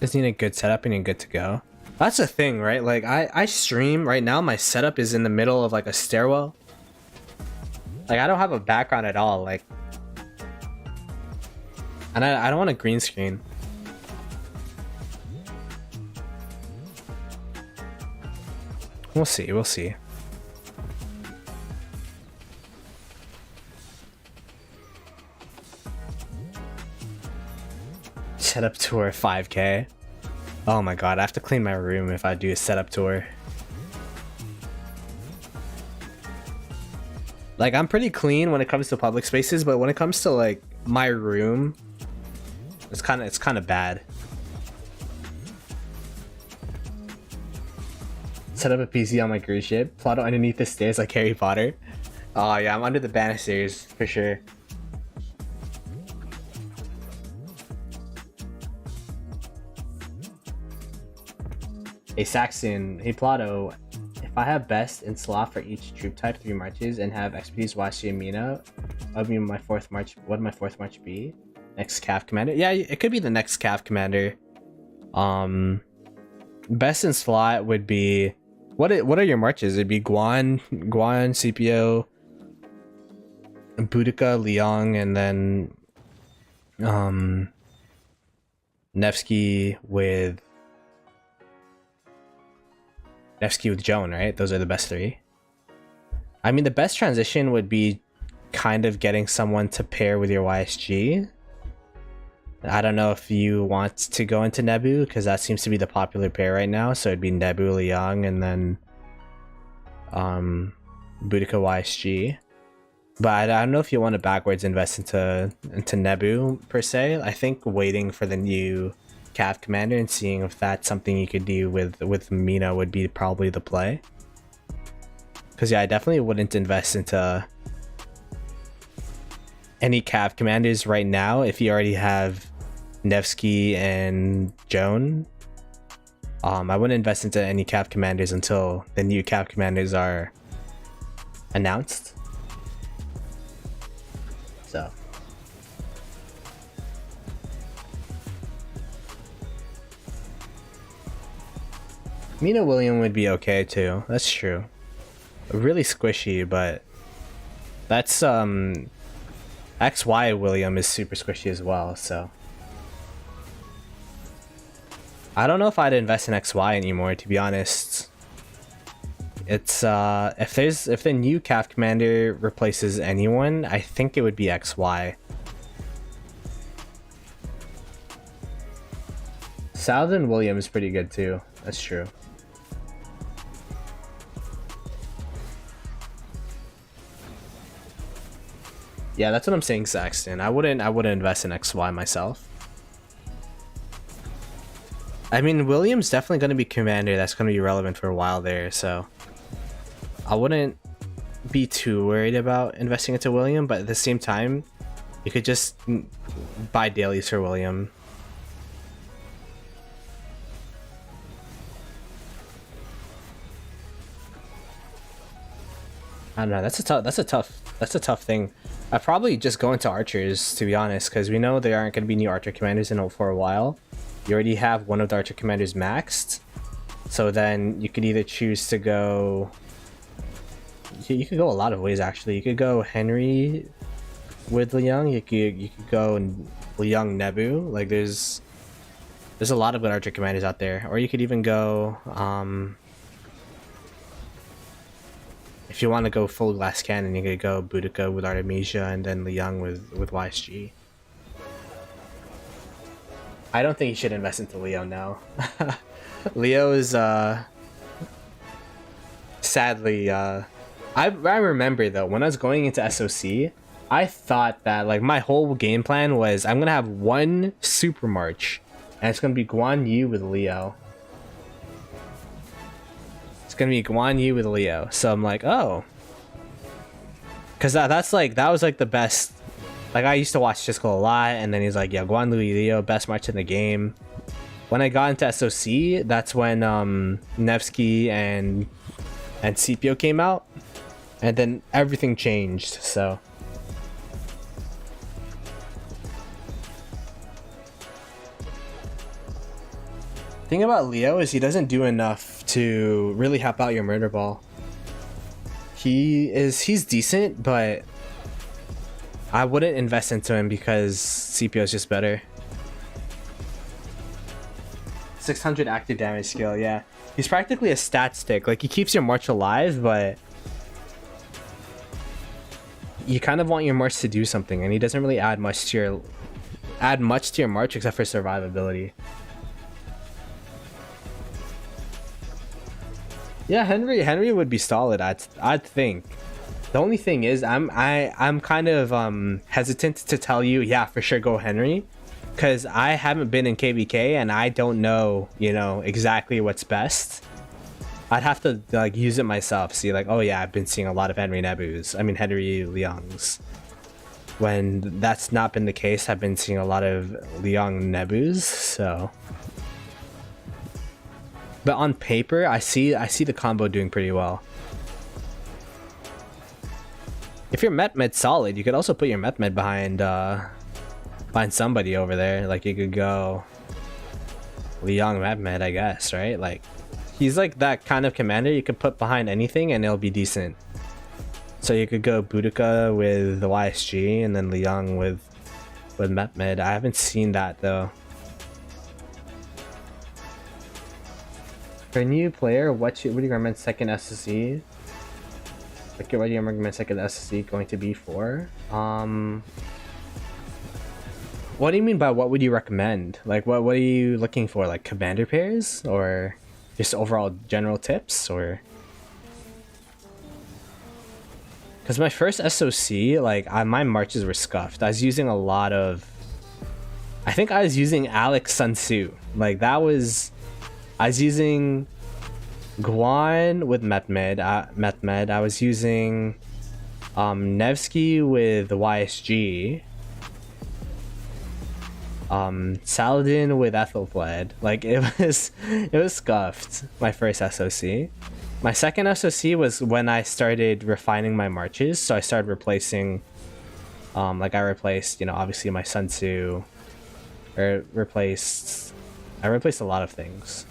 Just need a good setup and you're good to go. That's the thing, right? Like, I stream right now, my setup is in the middle of like a stairwell. Like, I don't have a background at all, like, and I don't want a green screen. We'll see, we'll see. Setup tour 5k. Oh my god, I have to clean my room if I do a setup tour. Like, I'm pretty clean when it comes to public spaces, but when it comes to like my room, it's kind of bad. Set up a PC on my cruise ship. Ploto underneath the stairs like Harry Potter. Oh yeah, I'm under the banisters for sure. Hey Saxon, hey Ploto, if I have best in slot for each troop type 3 marches and have expertise Washi and Mina, what would my fourth march be? Next Cav commander? Yeah, it could be the next Cav commander. Best in slot would be, what are your marches? It'd be Guan, CPO, Boudica, Liang, and then Nevsky with Joan, right? Those are the best 3. I mean, the best transition would be kind of getting someone to pair with your YSG. I don't know if you want to go into Nebu, because that seems to be the popular pair right now. So it'd be Nebu, Liang, and then Boudica YSG. But I don't know if you want to backwards invest into Nebu per se. I think waiting for the new Cav commander and seeing if that's something you could do with Mina would be probably the play. Because yeah, I definitely wouldn't invest into any Cav commanders right now if you already have Nevsky and Joan. I wouldn't invest into any Cav commanders until the new Cav commanders are announced. So Mina William would be okay too. That's true. Really squishy, but that's XY William is super squishy as well, so I don't know if I'd invest in XY anymore, to be honest. It's if the new Cav commander replaces anyone, I think it would be XY. Southern William is pretty good too. That's true. Yeah, that's what I'm saying, Saxton. I wouldn't invest in XY myself. I mean, William's definitely going to be commander. That's going to be relevant for a while there, so I wouldn't be too worried about investing into William, but at the same time, you could just buy dailies for William. I don't know. That's a tough thing. I'd probably just go into archers, to be honest, because we know there aren't going to be new archer commanders for a while. You already have one of the archer commanders maxed, so then you could either choose to go. You could go a lot of ways actually. You could go Henry with Liang. You could go Liang Nebu. Like there's a lot of good archer commanders out there, or you could even go. If you want to go full glass cannon, you could go Boudica with Artemisia and then Liang with YSG. I don't think you should invest into Leo now. Leo is sadly I remember though when I was going into SOC, I thought that like my whole game plan was I'm gonna have one super march and it's gonna be Guan Yu with Leo. It's gonna be Guan Yu with Leo. So I'm like, oh, because that was like the best. Like I used to watch Chisco a lot, and then he's like, yeah, Guan Yu Leo, best march in the game. When I got into SOC, that's when Nevsky and Scipio came out, and then everything changed. So the thing about Leo is he doesn't do enough to really help out your murder ball. He's decent, but I wouldn't invest into him because CPO is just better. 600 active damage skill, yeah. He's practically a stat stick. Like he keeps your march alive, but you kind of want your march to do something, and he doesn't really add much to your march except for survivability. Yeah, Henry would be solid. I'd think. The only thing is, I'm kind of hesitant to tell you, yeah, for sure go Henry, because I haven't been in KVK and I don't know, exactly what's best. I'd have to like use it myself, see like, oh yeah, I've been seeing a lot of Henry Nebus. I mean Henry Liangs. When that's not been the case, I've been seeing a lot of Liang Nebus. So, but on paper, I see the combo doing pretty well. If your Met solid, you could also put your Met behind somebody over there. Like you could go Liang Met, I guess, right? Like he's like that kind of commander you could put behind anything and it'll be decent. So you could go Boudica with the YSG and then Liang with Met. I haven't seen that though. For a new player, what do you recommend second SSC? Like, what do you recommend second SSC going to be for? What do you mean by what would you recommend? Like, what are you looking for? Like commander pairs or just overall general tips or? Because my first SOC, like my marches were scuffed. I was using a lot of. I think I was using Alex Sun Tzu. Like that was. I was using Guan with Methmed. I was using Nevsky with YSG. Saladin with Ethelfled. Like it was scuffed. My first SOC. My second SOC was when I started refining my marches. So I started replacing, like I replaced, you know, obviously my Sun Tzu. I replaced a lot of things.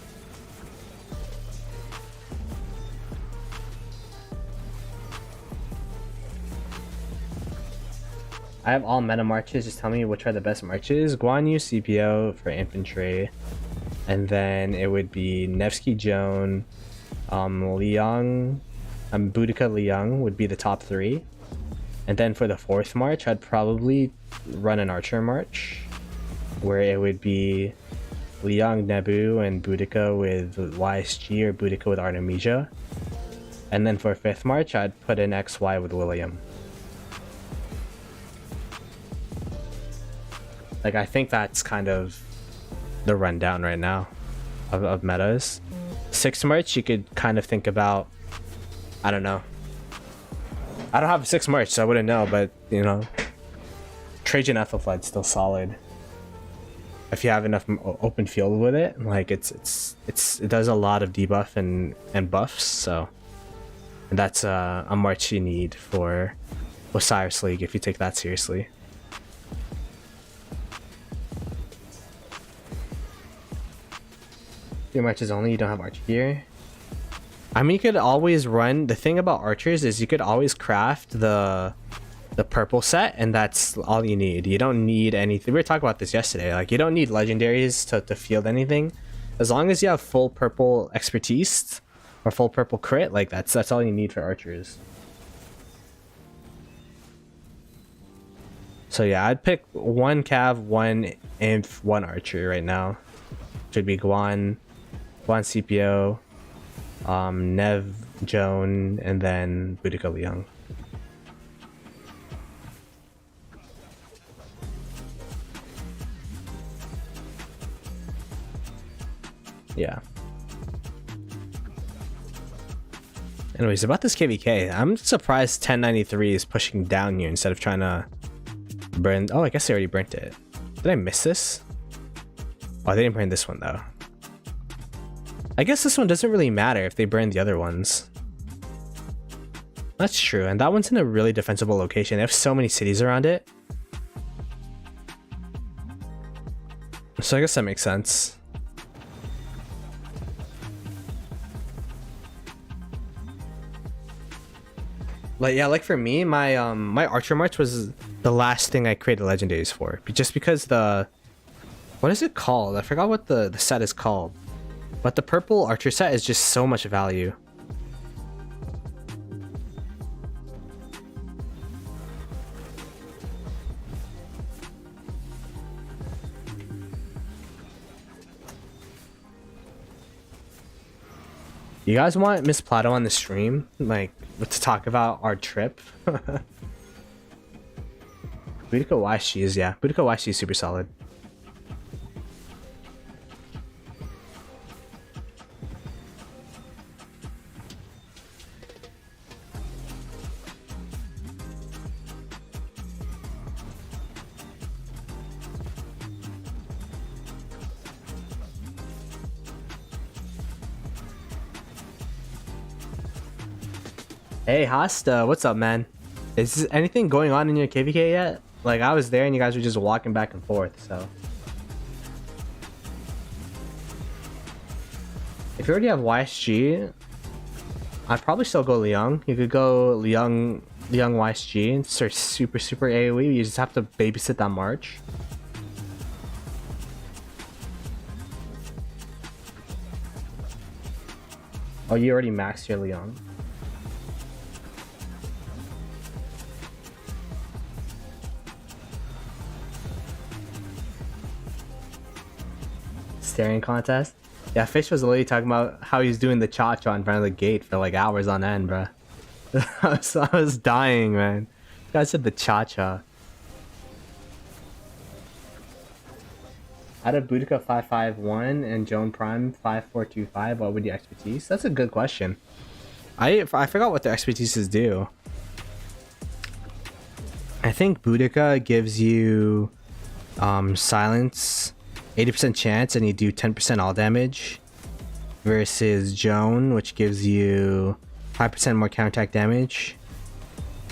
I have all meta marches. Just tell me which are the best marches. Guan Yu CPO for infantry, and then it would be Nevsky Joan, Liang, Boudica Liang would be the top 3, and then for the 4th march, I'd probably run an archer march, where it would be Liang Nebu and Boudica with YSG or Boudica with Artemisia, and then for 5th march, I'd put in XY with William. Like, I think that's kind of the rundown right now of metas. 6th march, you could kind of think about, I don't know. I don't have a 6th march, so I wouldn't know, but, you know, Trajan Ethelfled's still solid. If you have enough open field with it, like, it does a lot of debuff and buffs, so that's a march you need for Osiris League if you take that seriously. Your marches only, you don't have archer gear. I mean, you could always run. The thing about archers is you could always craft the purple set, and that's all you need. You don't need anything. We were talking about this yesterday. Like, you don't need legendaries to field anything. As long as you have full purple expertise or full purple crit, like that's all you need for archers. So yeah, I'd pick 1 cav, 1 imp, 1 archer right now. Should be Guan CPO, Nev Joan, and then Boudica Liang. Yeah. Anyways, about this KVK, I'm surprised 1093 is pushing down here instead of trying to burn. Oh, I guess they already burnt it. Did I miss this? Oh, they didn't burn this one though. I guess this one doesn't really matter if they burn the other ones. That's true, and that one's in a really defensible location. They have so many cities around it. So I guess that makes sense. Like, yeah, like for me, my my archer march was the last thing I created legendaries for. Just because the... What is it called? I forgot what the set is called. But the purple archer set is just so much value. You guys want Miss Ploto on the stream? Like, to talk about our trip? Boudica YSG is, yeah. Boudica YSG is super solid. Hey Hasta, what's up, man? Is anything going on in your KVK yet? Like, I was there and you guys were just walking back and forth, so. If you already have YSG, I'd probably still go Liang. You could go Liang YSG and start super AoE. You just have to babysit that march. Oh, you already maxed your Liang. Staring contest? Yeah, Fish was literally talking about how he's doing the cha-cha in front of the gate for like hours on end, bruh. I was dying, man. You guys said the cha-cha. Out of Boudica 551 and Joan Prime 5425, what would your expertise? That's a good question. I forgot what the expertises do. I think Boudica gives you silence, 80% chance, and you do 10% all damage. Versus Joan, which gives you 5% more counterattack damage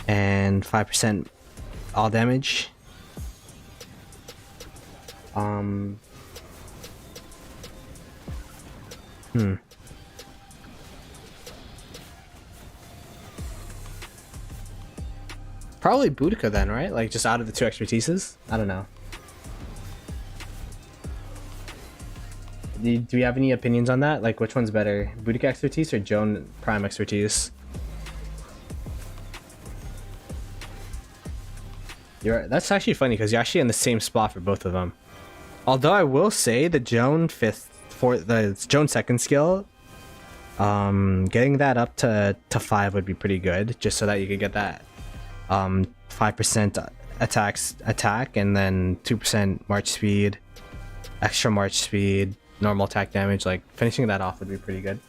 and 5% all damage. Probably Boudica then, right? Like just out of the two expertises? I don't know. Do we have any opinions on that? Like which one's better? Boudica expertise or Joan Prime expertise? That's actually funny because you're actually in the same spot for both of them. Although I will say the Joan Joan second skill, getting that up to 5 would be pretty good, just so that you could get that 5% attack and then 2% march speed, extra march speed, normal attack damage. Like finishing that off would be pretty good.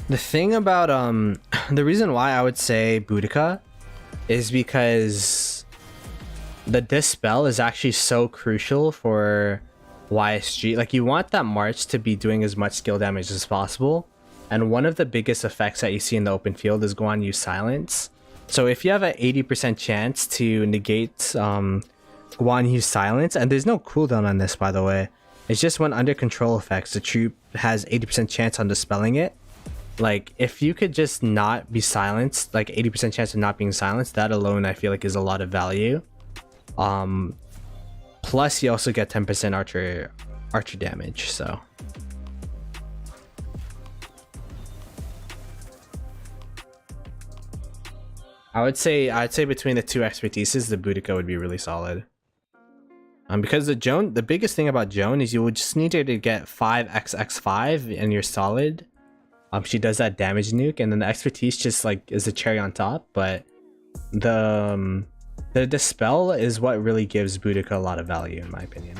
The thing about the reason why I would say Boudica is because the Dispel is actually so crucial for YSG. Like you want that March to be doing as much skill damage as possible, and one of the biggest effects that you see in the open field is Guan Yu Silence. So if you have an 80% chance to negate Guan Yu Silence, and there's no cooldown on this by the way, it's just when under control effects the troop has 80% chance on dispelling it. Like if you could just not be silenced, like 80% chance of not being silenced, that alone I feel like is a lot of value. Plus you also get 10% archer damage, so I'd say between the two expertises, the Boudica would be really solid. Because the biggest thing about Joan is you would just need her to get 5xx5 and you're solid. She does that damage nuke, and then the expertise just like is a cherry on top. But the dispel is what really gives Boudica a lot of value, in my opinion.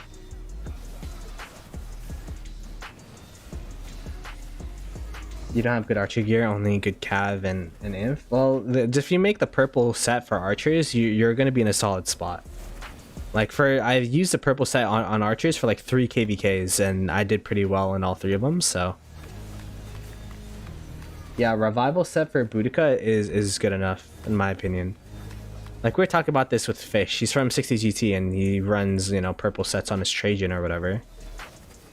You don't have good archer gear, only good cav and inf. Well, if you make the purple set for archers, you're gonna be in a solid spot. Like I've used the purple set on archers for like 3 KVKs, and I did pretty well in all 3 of them. So yeah, revival set for Boudica is good enough in my opinion. Like we're talking about this with Fish. He's from 60 GT and he runs, you know, purple sets on his Trajan or whatever.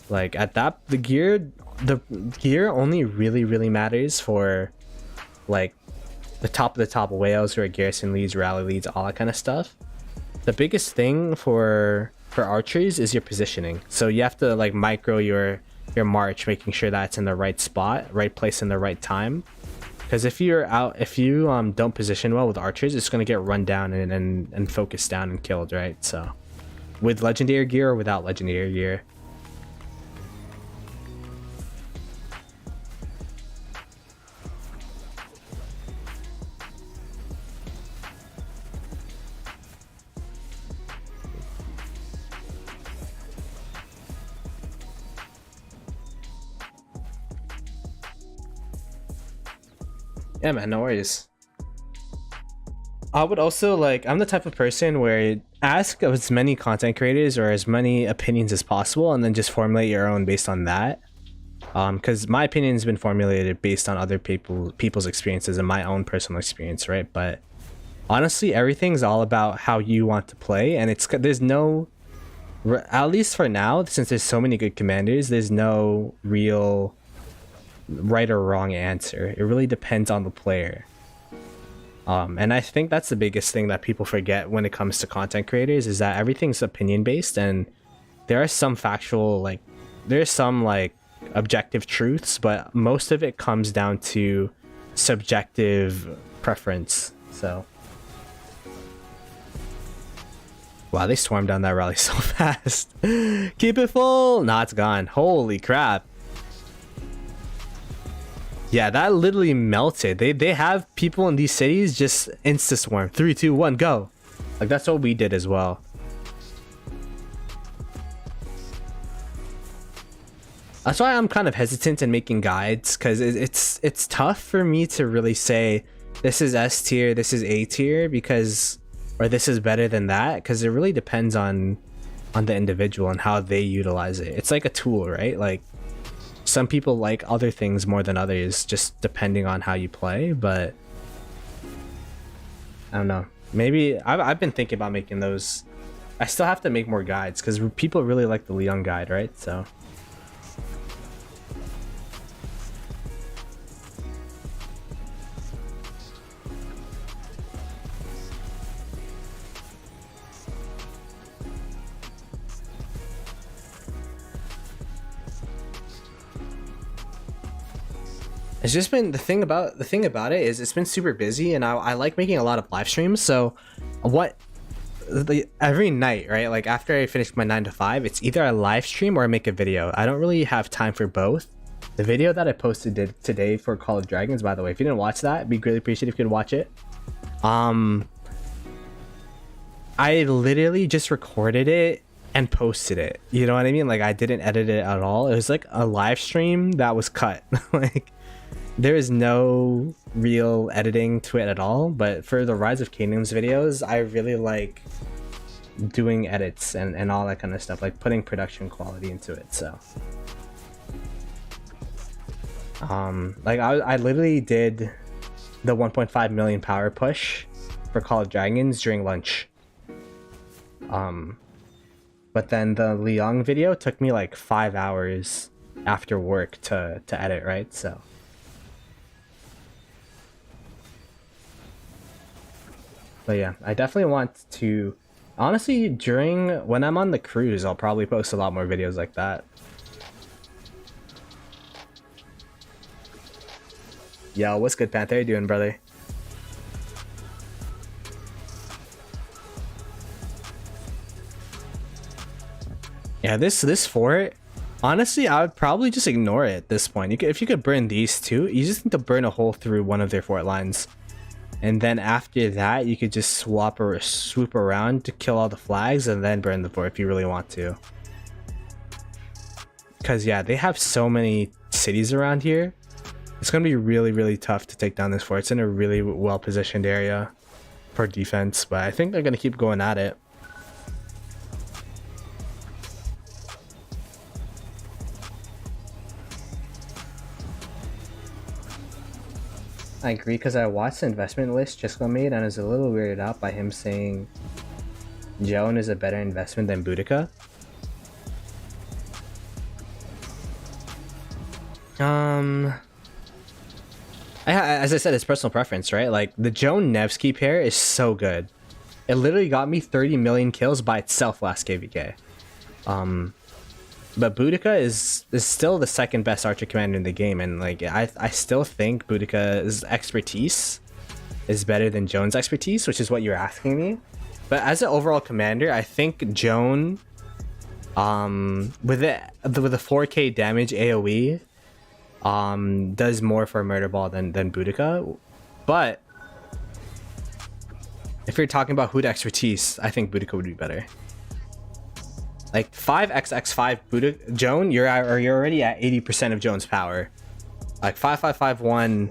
Like at that, the gear only really matters for like the top of the top whales who are garrison leads, rally leads, all that kind of stuff. The biggest thing for archers is your positioning. So you have to like micro your march, making sure that's in the right spot, right place in the right time. Because if you don't position well with archers, it's gonna get run down and focused down and killed, right? So with legendary gear or without legendary gear. Yeah, man, no worries. I would also I'm the type of person where ask of as many content creators or as many opinions as possible and then just formulate your own based on that. Because my opinion has been formulated based on other people's experiences and my own personal experience, right? But honestly, everything's all about how you want to play, and there's no, at least for now, since there's so many good commanders, there's no real right or wrong answer. It really depends on the player. And I think that's the biggest thing that people forget when it comes to content creators is that everything's opinion based, and there are some factual, there's some objective truths, but most of it comes down to subjective preference. So wow, they swarmed down that rally so fast. Keep it full. Nah, it's gone. Holy crap. Yeah, that literally melted. They have people in these cities just insta swarm. 3, 2, 1, go. Like that's what we did as well. That's why I'm kind of hesitant in making guides, because it's tough for me to really say this is S tier, this is A tier, because or this is better than that, because it really depends on the individual and how they utilize it. It's like a tool, right? Like some people like other things more than others, just depending on how you play. But I don't know. Maybe I've been thinking about making those. I still have to make more guides because people really like the Leon guide, right? So. It's just been the thing about it is it's been super busy, and I like making a lot of live streams. So every night, right, like after I finish my 9 to 5, it's either I live stream or I make a video. I don't really have time for both. The video that I posted today for Call of Dragons, by the way, if you didn't watch that, it'd be greatly appreciated if you could watch it. I literally just recorded it and posted it, you know what I mean? Like I didn't edit it at all. It was like a live stream that was cut. Like there is no real editing to it at all. But for the Rise of Kingdoms videos, I really like doing edits and all that kind of stuff, like putting production quality into it. So like I literally did the 1.5 million power push for Call of Dragons during lunch. But then the Liang video took me like 5 hours after work to edit, right? So but yeah, I definitely want to, honestly, when I'm on the cruise, I'll probably post a lot more videos like that. Yo, what's good, Panther? How you doing, brother? Yeah, this fort, honestly, I would probably just ignore it at this point. If you could burn these two, you just need to burn a hole through one of their fort lines. And then after that, you could just swap or swoop around to kill all the flags and then burn the fort if you really want to. Because yeah, they have so many cities around here. It's going to be really, really tough to take down this fort. It's in a really well-positioned area for defense, but I think they're going to keep going at it. I agree, because I watched the investment list just got made and I was a little weirded out by him saying Joan is a better investment than Boudica. As I said, it's personal preference, right? Like the Joan Nevsky pair is so good. It literally got me 30 million kills by itself last KVK. But Boudica is still the second best archer commander in the game, and like I still think Boudica's expertise is better than Joan's expertise, which is what you're asking me. But as an overall commander, I think Joan, with the 4K damage AOE, does more for murder ball than Boudica. But if you're talking about hood expertise, I think Boudica would be better. Like 5xx5 Boudica, Joan, you're already at 80% of Joan's power. Like 5551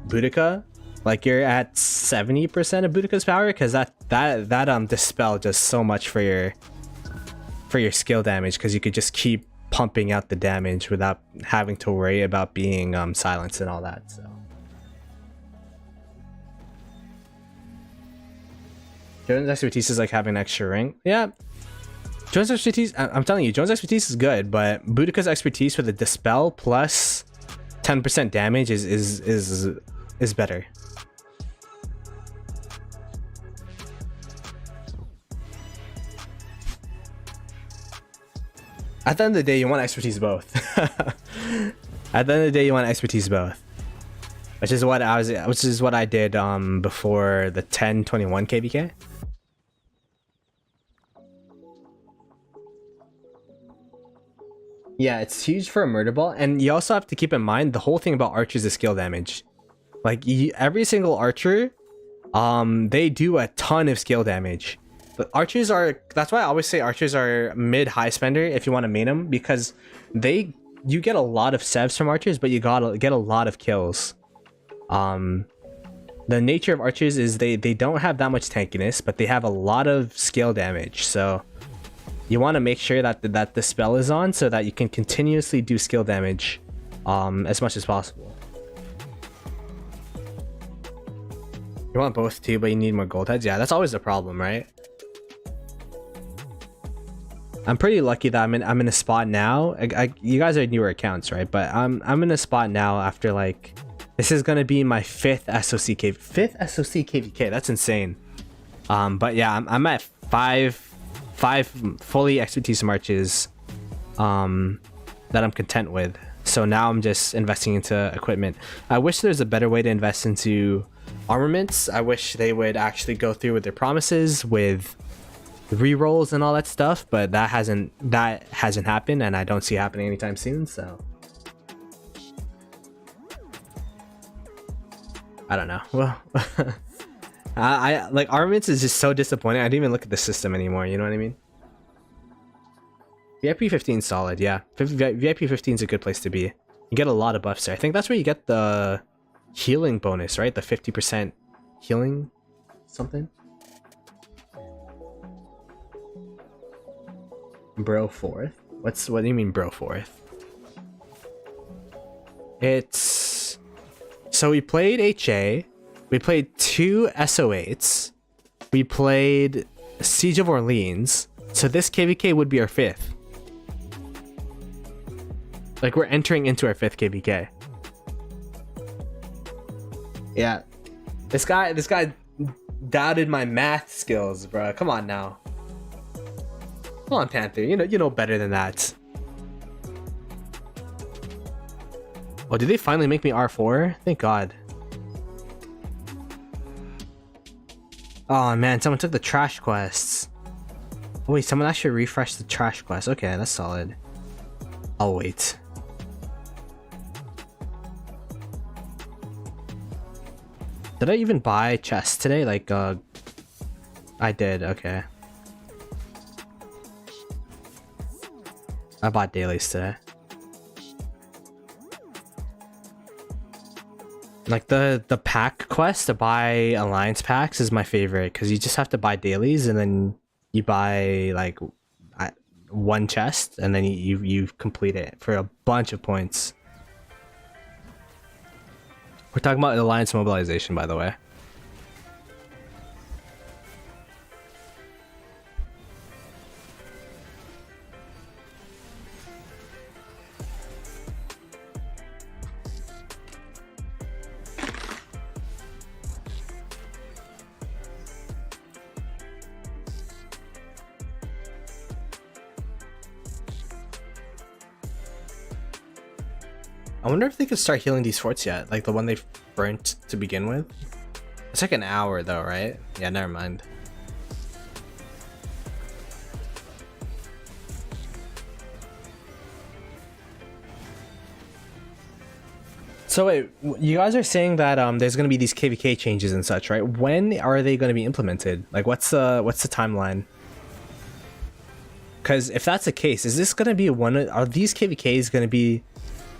Boudica, like you're at 70% of Boudica's power, because that dispel does so much for your skill damage, because you could just keep pumping out the damage without having to worry about being silenced and all that. So Joan's expertise is like having an extra ring. Yeah. Joan's expertise, I'm telling you, Joan's expertise is good, but Boudica's expertise with a dispel plus 10% damage is better. At the end of the day, you want expertise both. At the end of the day, you want expertise both, which is what I did before the 1021 KVK. Yeah, it's huge for a murder ball, and you also have to keep in mind the whole thing about archers is skill damage. Like every single archer, they do a ton of skill damage. But archers are, that's why I always say archers are mid-high spender if you want to main them, because you get a lot of sevs from archers, but you gotta get a lot of kills. The nature of archers is they don't have that much tankiness, but they have a lot of skill damage. So you want to make sure that the spell is on so that you can continuously do skill damage as much as possible. You want both too, but you need more gold heads. Yeah, that's always the problem, right? I'm pretty lucky that I'm in a spot now. You guys are newer accounts, right? But I'm in a spot now after like, this is gonna be my fifth SOC KVK. That's insane. But yeah, I'm at five fully expertise marches that I'm content with. So now I'm just investing into equipment. I wish there's a better way to invest into armaments. I wish they would actually go through with their promises with rerolls and all that stuff, but that hasn't happened, and I don't see it happening anytime soon. So I don't know. Well, I like armaments is just so disappointing. I didn't even look at the system anymore. You know what I mean? VIP 15 is solid. Yeah, VIP 15 is a good place to be. You get a lot of buffs there. I think that's where you get the healing bonus, right? The 50% healing something. Bro fourth? What do you mean bro fourth? It's so we played HA, we played 2 SO8s, we played Siege of Orleans, so this KVK would be our 5th. Like we're entering into our 5th KVK. Yeah. This guy doubted my math skills, bro. Come on now. Come on, Panther. You know better than that. Oh, did they finally make me R4? Thank God. Oh man, someone took the trash quests. Oh, wait, someone actually refreshed the trash quest. Okay, that's solid. I'll wait. Did I even buy chests today? Like, I did. Okay. I bought dailies today. Like the pack quest to buy alliance packs is my favorite, because you just have to buy dailies and then you buy like one chest and then you complete it for a bunch of points. We're talking about alliance mobilization, by the way. I wonder if they could start healing these forts yet, like the one they burnt to begin with. It's like an hour though, right? Yeah, never mind. So wait, you guys are saying that there's gonna be these KVK changes and such, right? When are they gonna be implemented? Like, what's the timeline? Because if that's the case, is this gonna be are these KVKs gonna be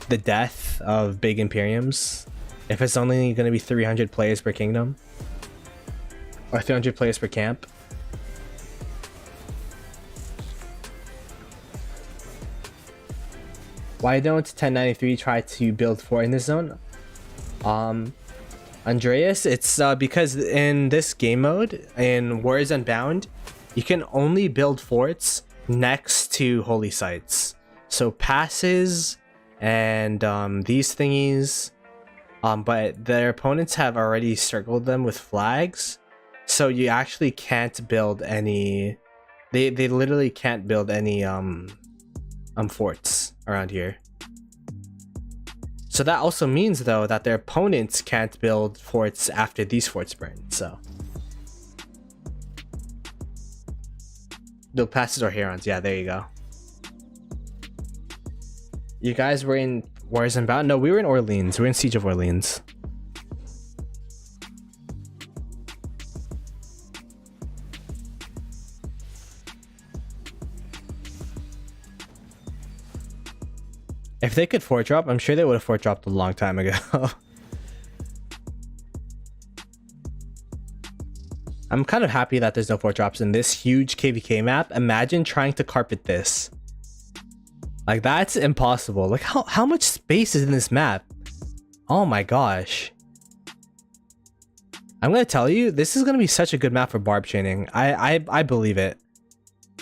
the death of big Imperiums if it's only going to be 300 players per kingdom or 300 players per camp? Why don't 1093 try to build fort in this zone? Andreas, it's because in this game mode in Wars Unbound, you can only build forts next to holy sites, so passes and these thingies, but their opponents have already circled them with flags, so you actually can't build any. They literally can't build any forts around here. So that also means though that their opponents can't build forts after these forts burn. So build passes or herons. Yeah, there you go. You guys were in Wars Unbound? No, we were in Orleans. We're in Siege of Orleans. If they could fort drop, I'm sure they would have fort dropped a long time ago. I'm kind of happy that there's no fort drops in this huge KVK map. Imagine trying to carpet this. Like, that's impossible. Like, how much space is in this map? Oh my gosh. I'm gonna tell you, this is gonna be such a good map for barb chaining. I believe it.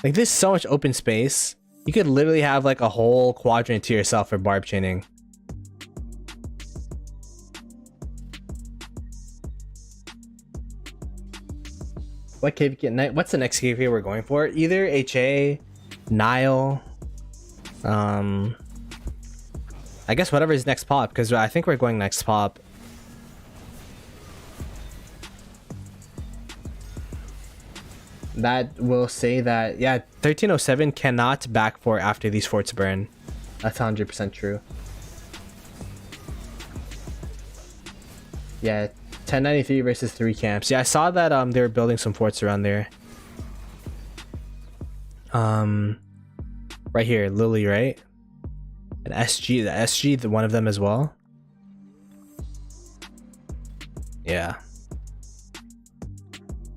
Like, there's so much open space. You could literally have like a whole quadrant to yourself for barb chaining. What KVK? What's the next KVK we're going for? Either HA, Nile. I guess whatever is next pop, because I think we're going next pop. That will say that, yeah, 1307 cannot back fort after these forts burn. That's 100% true. Yeah, 1093 versus 3 camps. Yeah, I saw that they were building some forts around there. Right here, Lily, right? And SG, the SG, one of them as well. Yeah.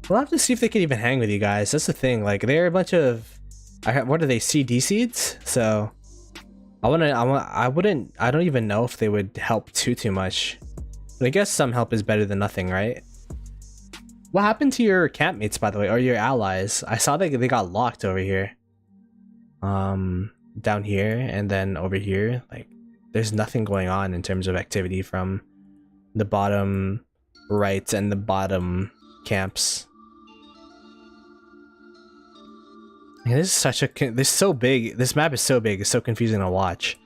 We'll have to see if they can even hang with you guys. That's the thing. Like, they're a bunch of, what are they, CD seeds? So I don't even know if they would help too much. But I guess some help is better than nothing, right? What happened to your campmates, by the way, or your allies? I saw they got locked over here. Down here and then over here. Like, there's nothing going on in terms of activity from the bottom right and the bottom camps. Man, this is such a this is so big. This map is so big. It's so confusing to watch.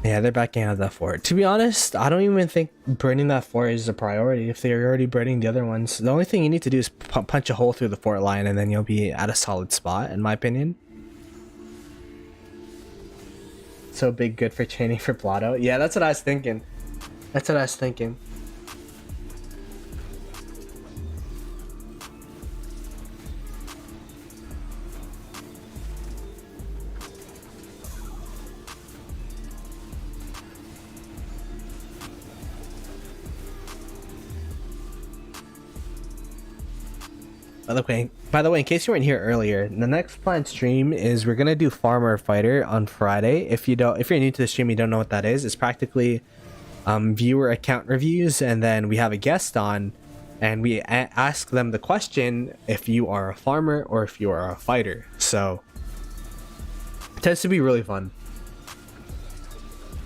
Yeah, they're backing out of that fort. To be honest, I don't even think burning that fort is a priority if they're already burning the other ones. The only thing you need to do is punch a hole through the fort line and then you'll be at a solid spot, in my opinion. So big, good for chaining for Ploto. Yeah, that's what I was thinking. That's what I was thinking. By the way, in case you weren't here earlier, the next planned stream is we're gonna do Farmer Fighter on Friday. If you're new to the stream, you don't know what that is. It's practically viewer account reviews, and then we have a guest on, and we ask them the question if you are a farmer or if you are a fighter. So it tends to be really fun.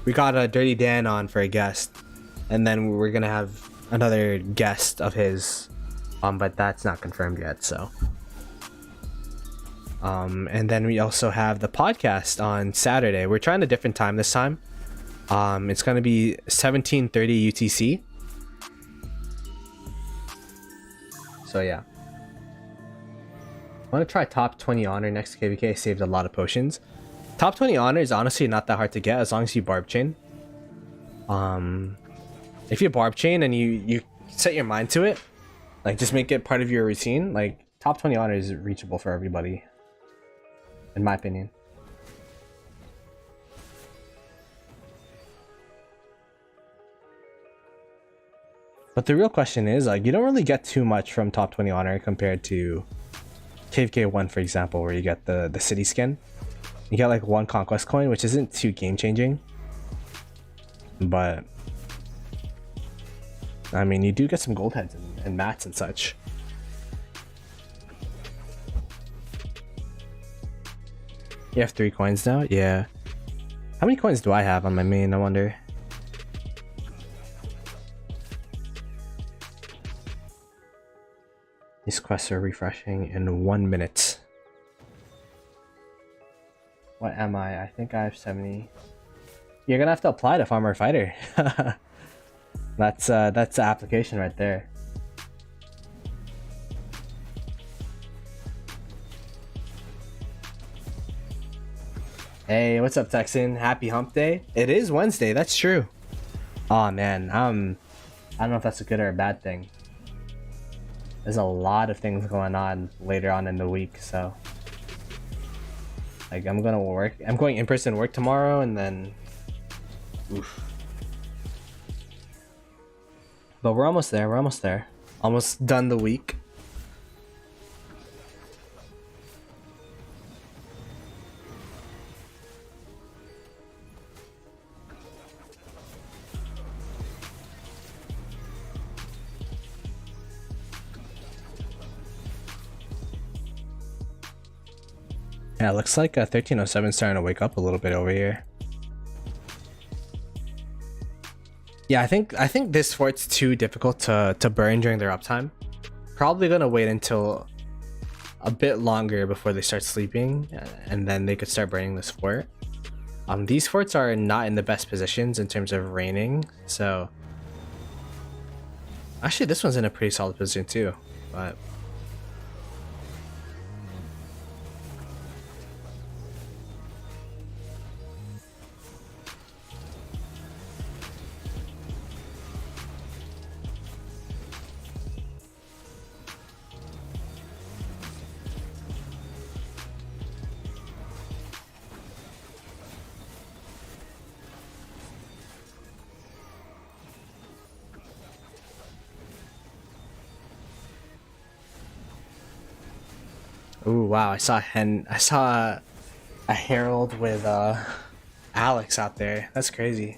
We got a Dirty Dan on for a guest, and then we're gonna have another guest of his. But that's not confirmed yet, so. And then we also have the podcast on Saturday. We're trying a different time this time. It's gonna be 17:30 UTC. So yeah. I want to try top 20 honor next KVK. Saved a lot of potions. Top 20 honor is honestly not that hard to get as long as you barb chain. If you barb chain and you set your mind to it, like, just make it part of your routine. Like, top 20 honor is reachable for everybody, in my opinion. But the real question is, like, you don't really get too much from top 20 honor compared to KVK 1, for example, where you get the city skin. You get like 1 conquest coin, which isn't too game changing, but I mean, you do get some gold heads and mats and such. You have 3 coins now? Yeah. How many coins do I have on my main, I wonder? These quests are refreshing in 1 minute. What am I? I think I have 70. You're gonna have to apply to farmer fighter. That's the application right there. Hey, what's up, Texan? Happy hump day. It is Wednesday, that's true. Oh man, I don't know if that's a good or a bad thing. There's a lot of things going on later on in the week, so like I'm going in-person work tomorrow, and then oof. But we're almost there, almost done the week. Yeah, it looks like 1307 is starting to wake up a little bit over here. Yeah, I think this fort's too difficult to burn during their uptime. Probably gonna wait until a bit longer before they start sleeping, and then they could start burning this fort. These forts are not in the best positions in terms of raining, so actually this one's in a pretty solid position too, but ooh, wow, I saw a herald with Alex out there. That's crazy.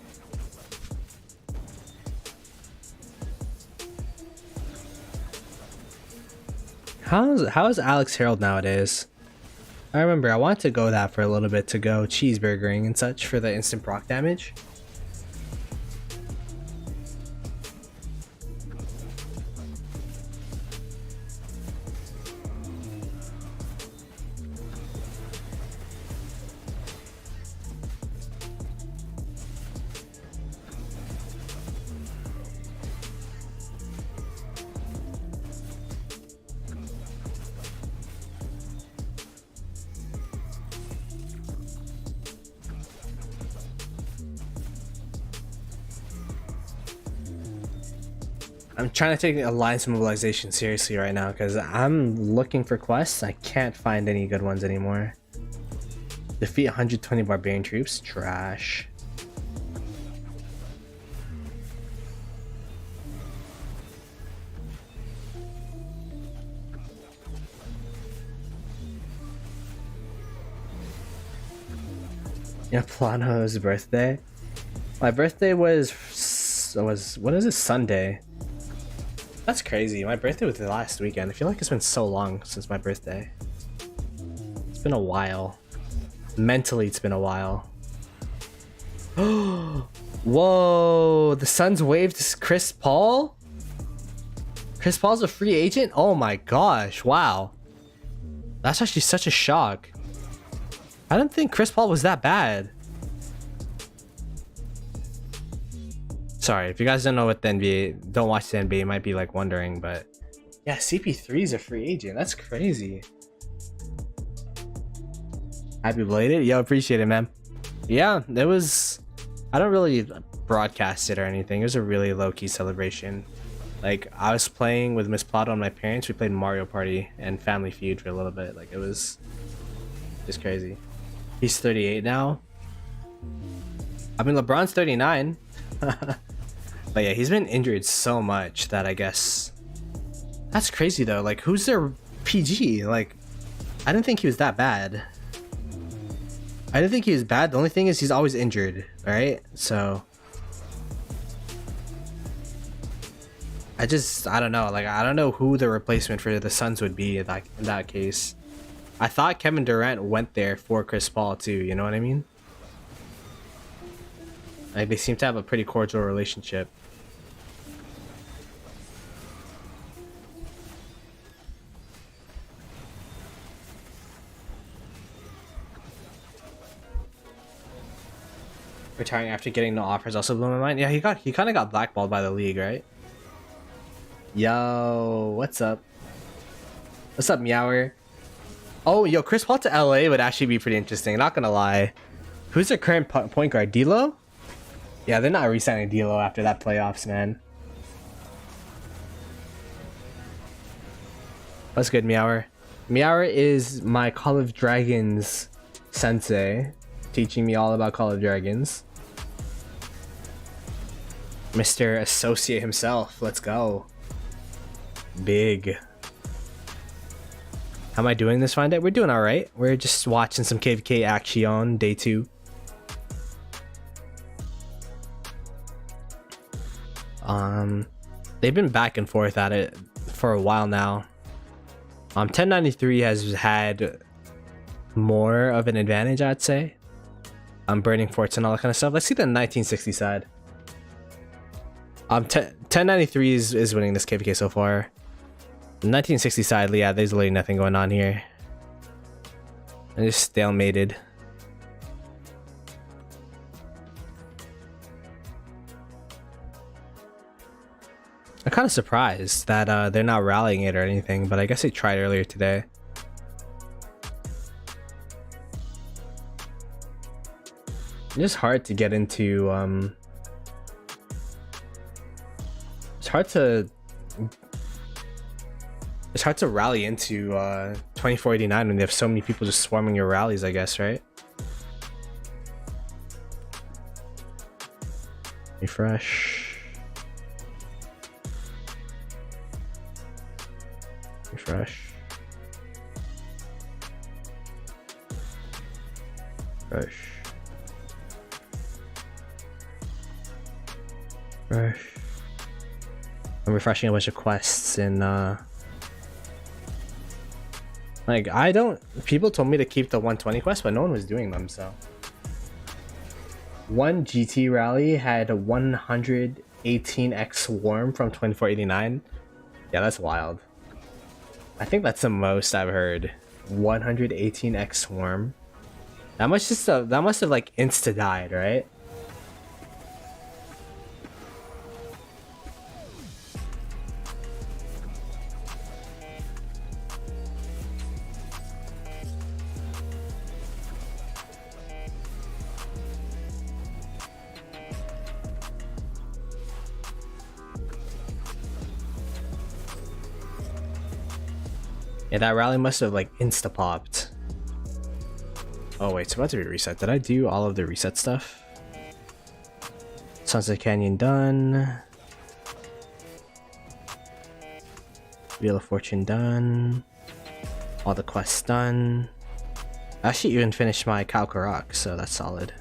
How's Alex Herald nowadays? I remember I wanted to go that for a little bit, to go cheeseburgering and such for the instant proc damage. I'm trying to take Alliance Mobilization seriously right now because I'm looking for quests. I can't find any good ones anymore. Defeat 120 barbarian troops. Trash. Yeah, Plano's birthday. My birthday was what is it? Sunday. That's crazy. My birthday was the last weekend. I feel like it's been so long since my birthday. It's been a while. Mentally, it's been a while. Whoa! The Suns waived Chris Paul? Chris Paul's a free agent? Oh my gosh, wow. That's actually such a shock. I didn't think Chris Paul was that bad. Sorry, if you guys don't know what the NBA, don't watch the NBA, you might be like wondering, but yeah, CP3 is a free agent. That's crazy. Happy belated. Yo, appreciate it, man. Yeah, it was, I don't really broadcast it or anything. It was a really low-key celebration. Like, I was playing with Miss Ploto and my parents. We played Mario Party and Family Feud for a little bit. Like, it was just crazy. He's 38 now. I mean, LeBron's 39. But yeah, he's been injured so much that I guess that's crazy though. Like, who's their PG? Like, I didn't think he was that bad. I didn't think he was bad. The only thing is he's always injured, right? So I don't know. Like, I don't know who the replacement for the Suns would be in that case. I thought Kevin Durant went there for Chris Paul too, you know what I mean? Like, they seem to have a pretty cordial relationship. Retiring after getting no offers also blew my mind. Yeah, he kind of got blackballed by the league, right? Yo, what's up? What's up, Meower? Oh, yo, Chris Paul to LA would actually be pretty interesting. Not gonna lie. Who's their current point guard? D'Lo? Yeah, they're not re-signing D'Lo after that playoffs, man. What's good, Meower? Meower is my Call of Dragons sensei, teaching me all about Call of Dragons. Mr. Associate himself. Let's go. Big. How am I doing this fine day? We're doing alright. We're just watching some KVK action day 2. They've been back and forth at it for a while now. 1093 has had more of an advantage, I'd say. Burning forts and all that kind of stuff. Let's see the 1960 side. 1093 is winning this KVK so far. The 1960 side, yeah, there's literally nothing going on here. I just stalemated. I'm kind of surprised that they're not rallying it or anything, but I guess they tried earlier today. It's just hard to get into. It's hard to rally into 2489 when they have so many people just swarming your rallies, I guess, right? Refresh. Refresh. Refresh. Refresh. I'm refreshing a bunch of quests in like, I don't, people told me to keep the 120 quests, but no one was doing them, so. One GT rally had a 118x swarm from 2489. Yeah, that's wild. I think that's the most I've heard. 118x swarm. That must have like insta died, right? Yeah, that rally must have like insta popped. Oh wait, it's about to be reset. Did I do all of the reset stuff? Sunset Canyon done. Wheel of Fortune done. All the quests done. I actually even finished my KVK, so that's solid.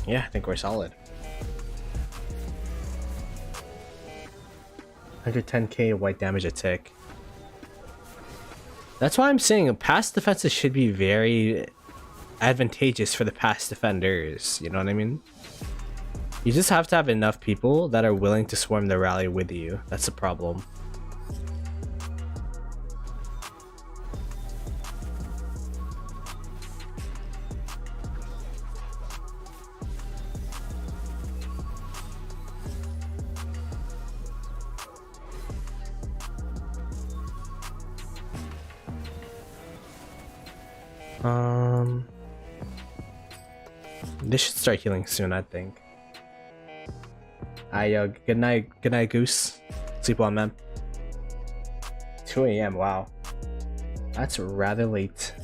Yeah, I think we're solid. 110k white damage a tick. That's why I'm saying pass defenses should be very advantageous for the pass defenders. You know what I mean? You just have to have enough people that are willing to swarm the rally with you. That's the problem. This should start healing soon, I think. Yo, good night, Goose. Sleep well, man. 2 a.m. Wow, that's rather late.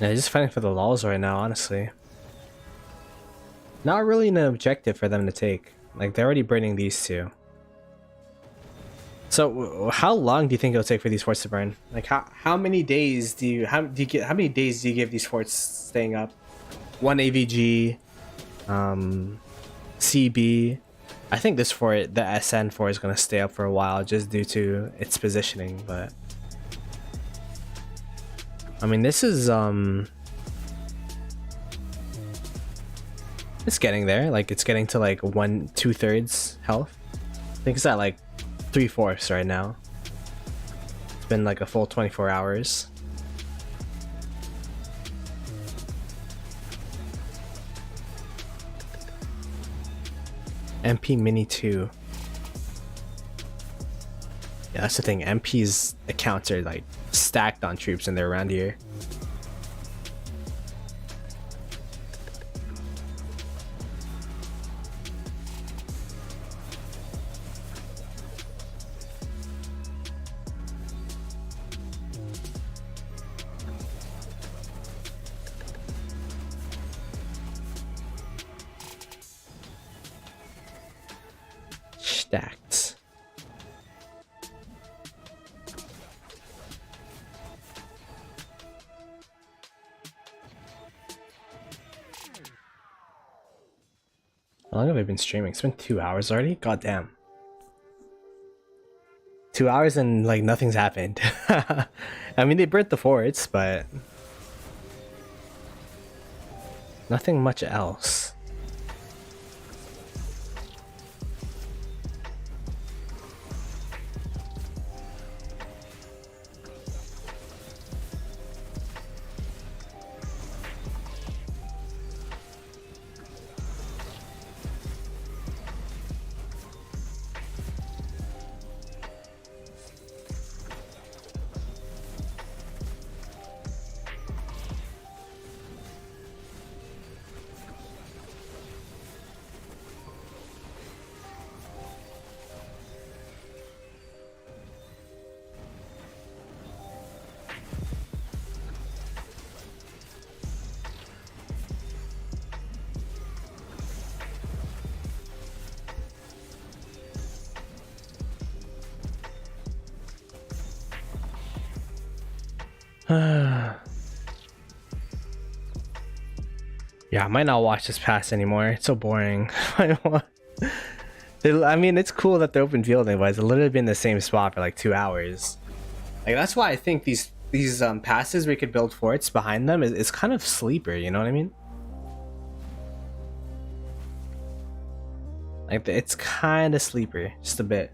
Yeah, just fighting for the lulls right now, honestly. Not really an objective for them to take. Like, they're already burning these two. So, how long do you think it'll take for these forts to burn? Like, how many days do you how many days do you give these forts staying up? One AVG, CB. I think this fort, the SN4, is gonna stay up for a while just due to its positioning. But I mean, this is it's getting there. Like, it's getting to like 2/3 health. I think it's at like 3/4 right now. It's been like a full 24 hours. MP Mini 2. Yeah, that's the thing. MP's accounts are like stacked on troops and they're around here. Stacked. How long have I been streaming? It's been 2 hours already? God damn. 2 hours and like nothing's happened. I mean, they burnt the forts, but nothing much else. Yeah, I might not watch this pass anymore. It's so boring. I mean, it's cool that they're open fielding, but it's literally been the same spot for like 2 hours. Like, that's why I think these passes where you could build forts behind them is kind of sleeper. You know what I mean? Like, it's kind of sleeper, just a bit.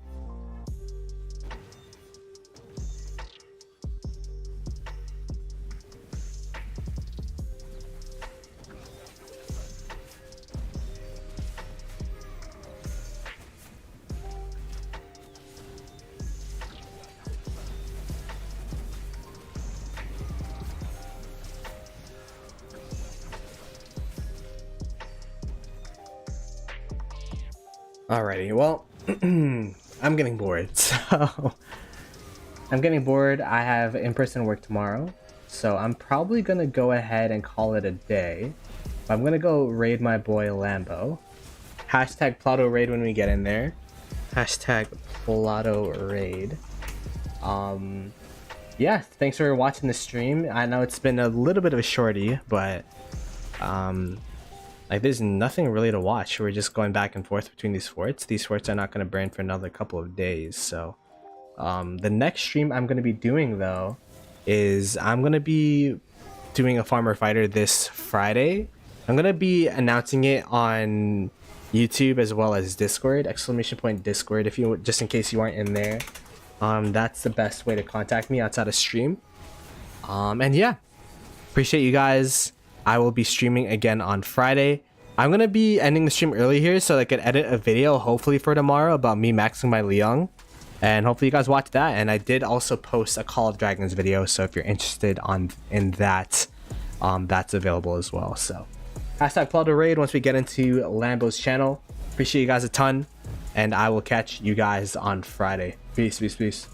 Alrighty, well, I'm getting bored, so I'm getting bored. I have in-person work tomorrow, so I'm probably gonna go ahead and call it a day. I'm gonna go raid my boy Lambo. Hashtag Ploto raid when we get in there. Hashtag Ploto raid. Yeah, thanks for watching the stream. I know it's been a little bit of a shorty, but like, there's nothing really to watch. We're just going back and forth between these forts. These forts are not going to burn for another couple of days. So the next stream I'm going to be doing, though, is I'm going to be doing a farmer fighter this Friday. I'm going to be announcing it on YouTube as well as Discord, !Discord, if you, just in case you aren't in there. That's the best way to contact me outside of stream. And yeah, appreciate you guys. I will be streaming again on Friday. I'm going to be ending the stream early here so I can edit a video hopefully for tomorrow about me maxing my Liang. And hopefully you guys watch that. And I did also post a Call of Dragons video, so if you're interested in that, that's available as well. So hashtag Ploto raid once we get into Lambo's channel. Appreciate you guys a ton, and I will catch you guys on Friday. Peace, peace, peace.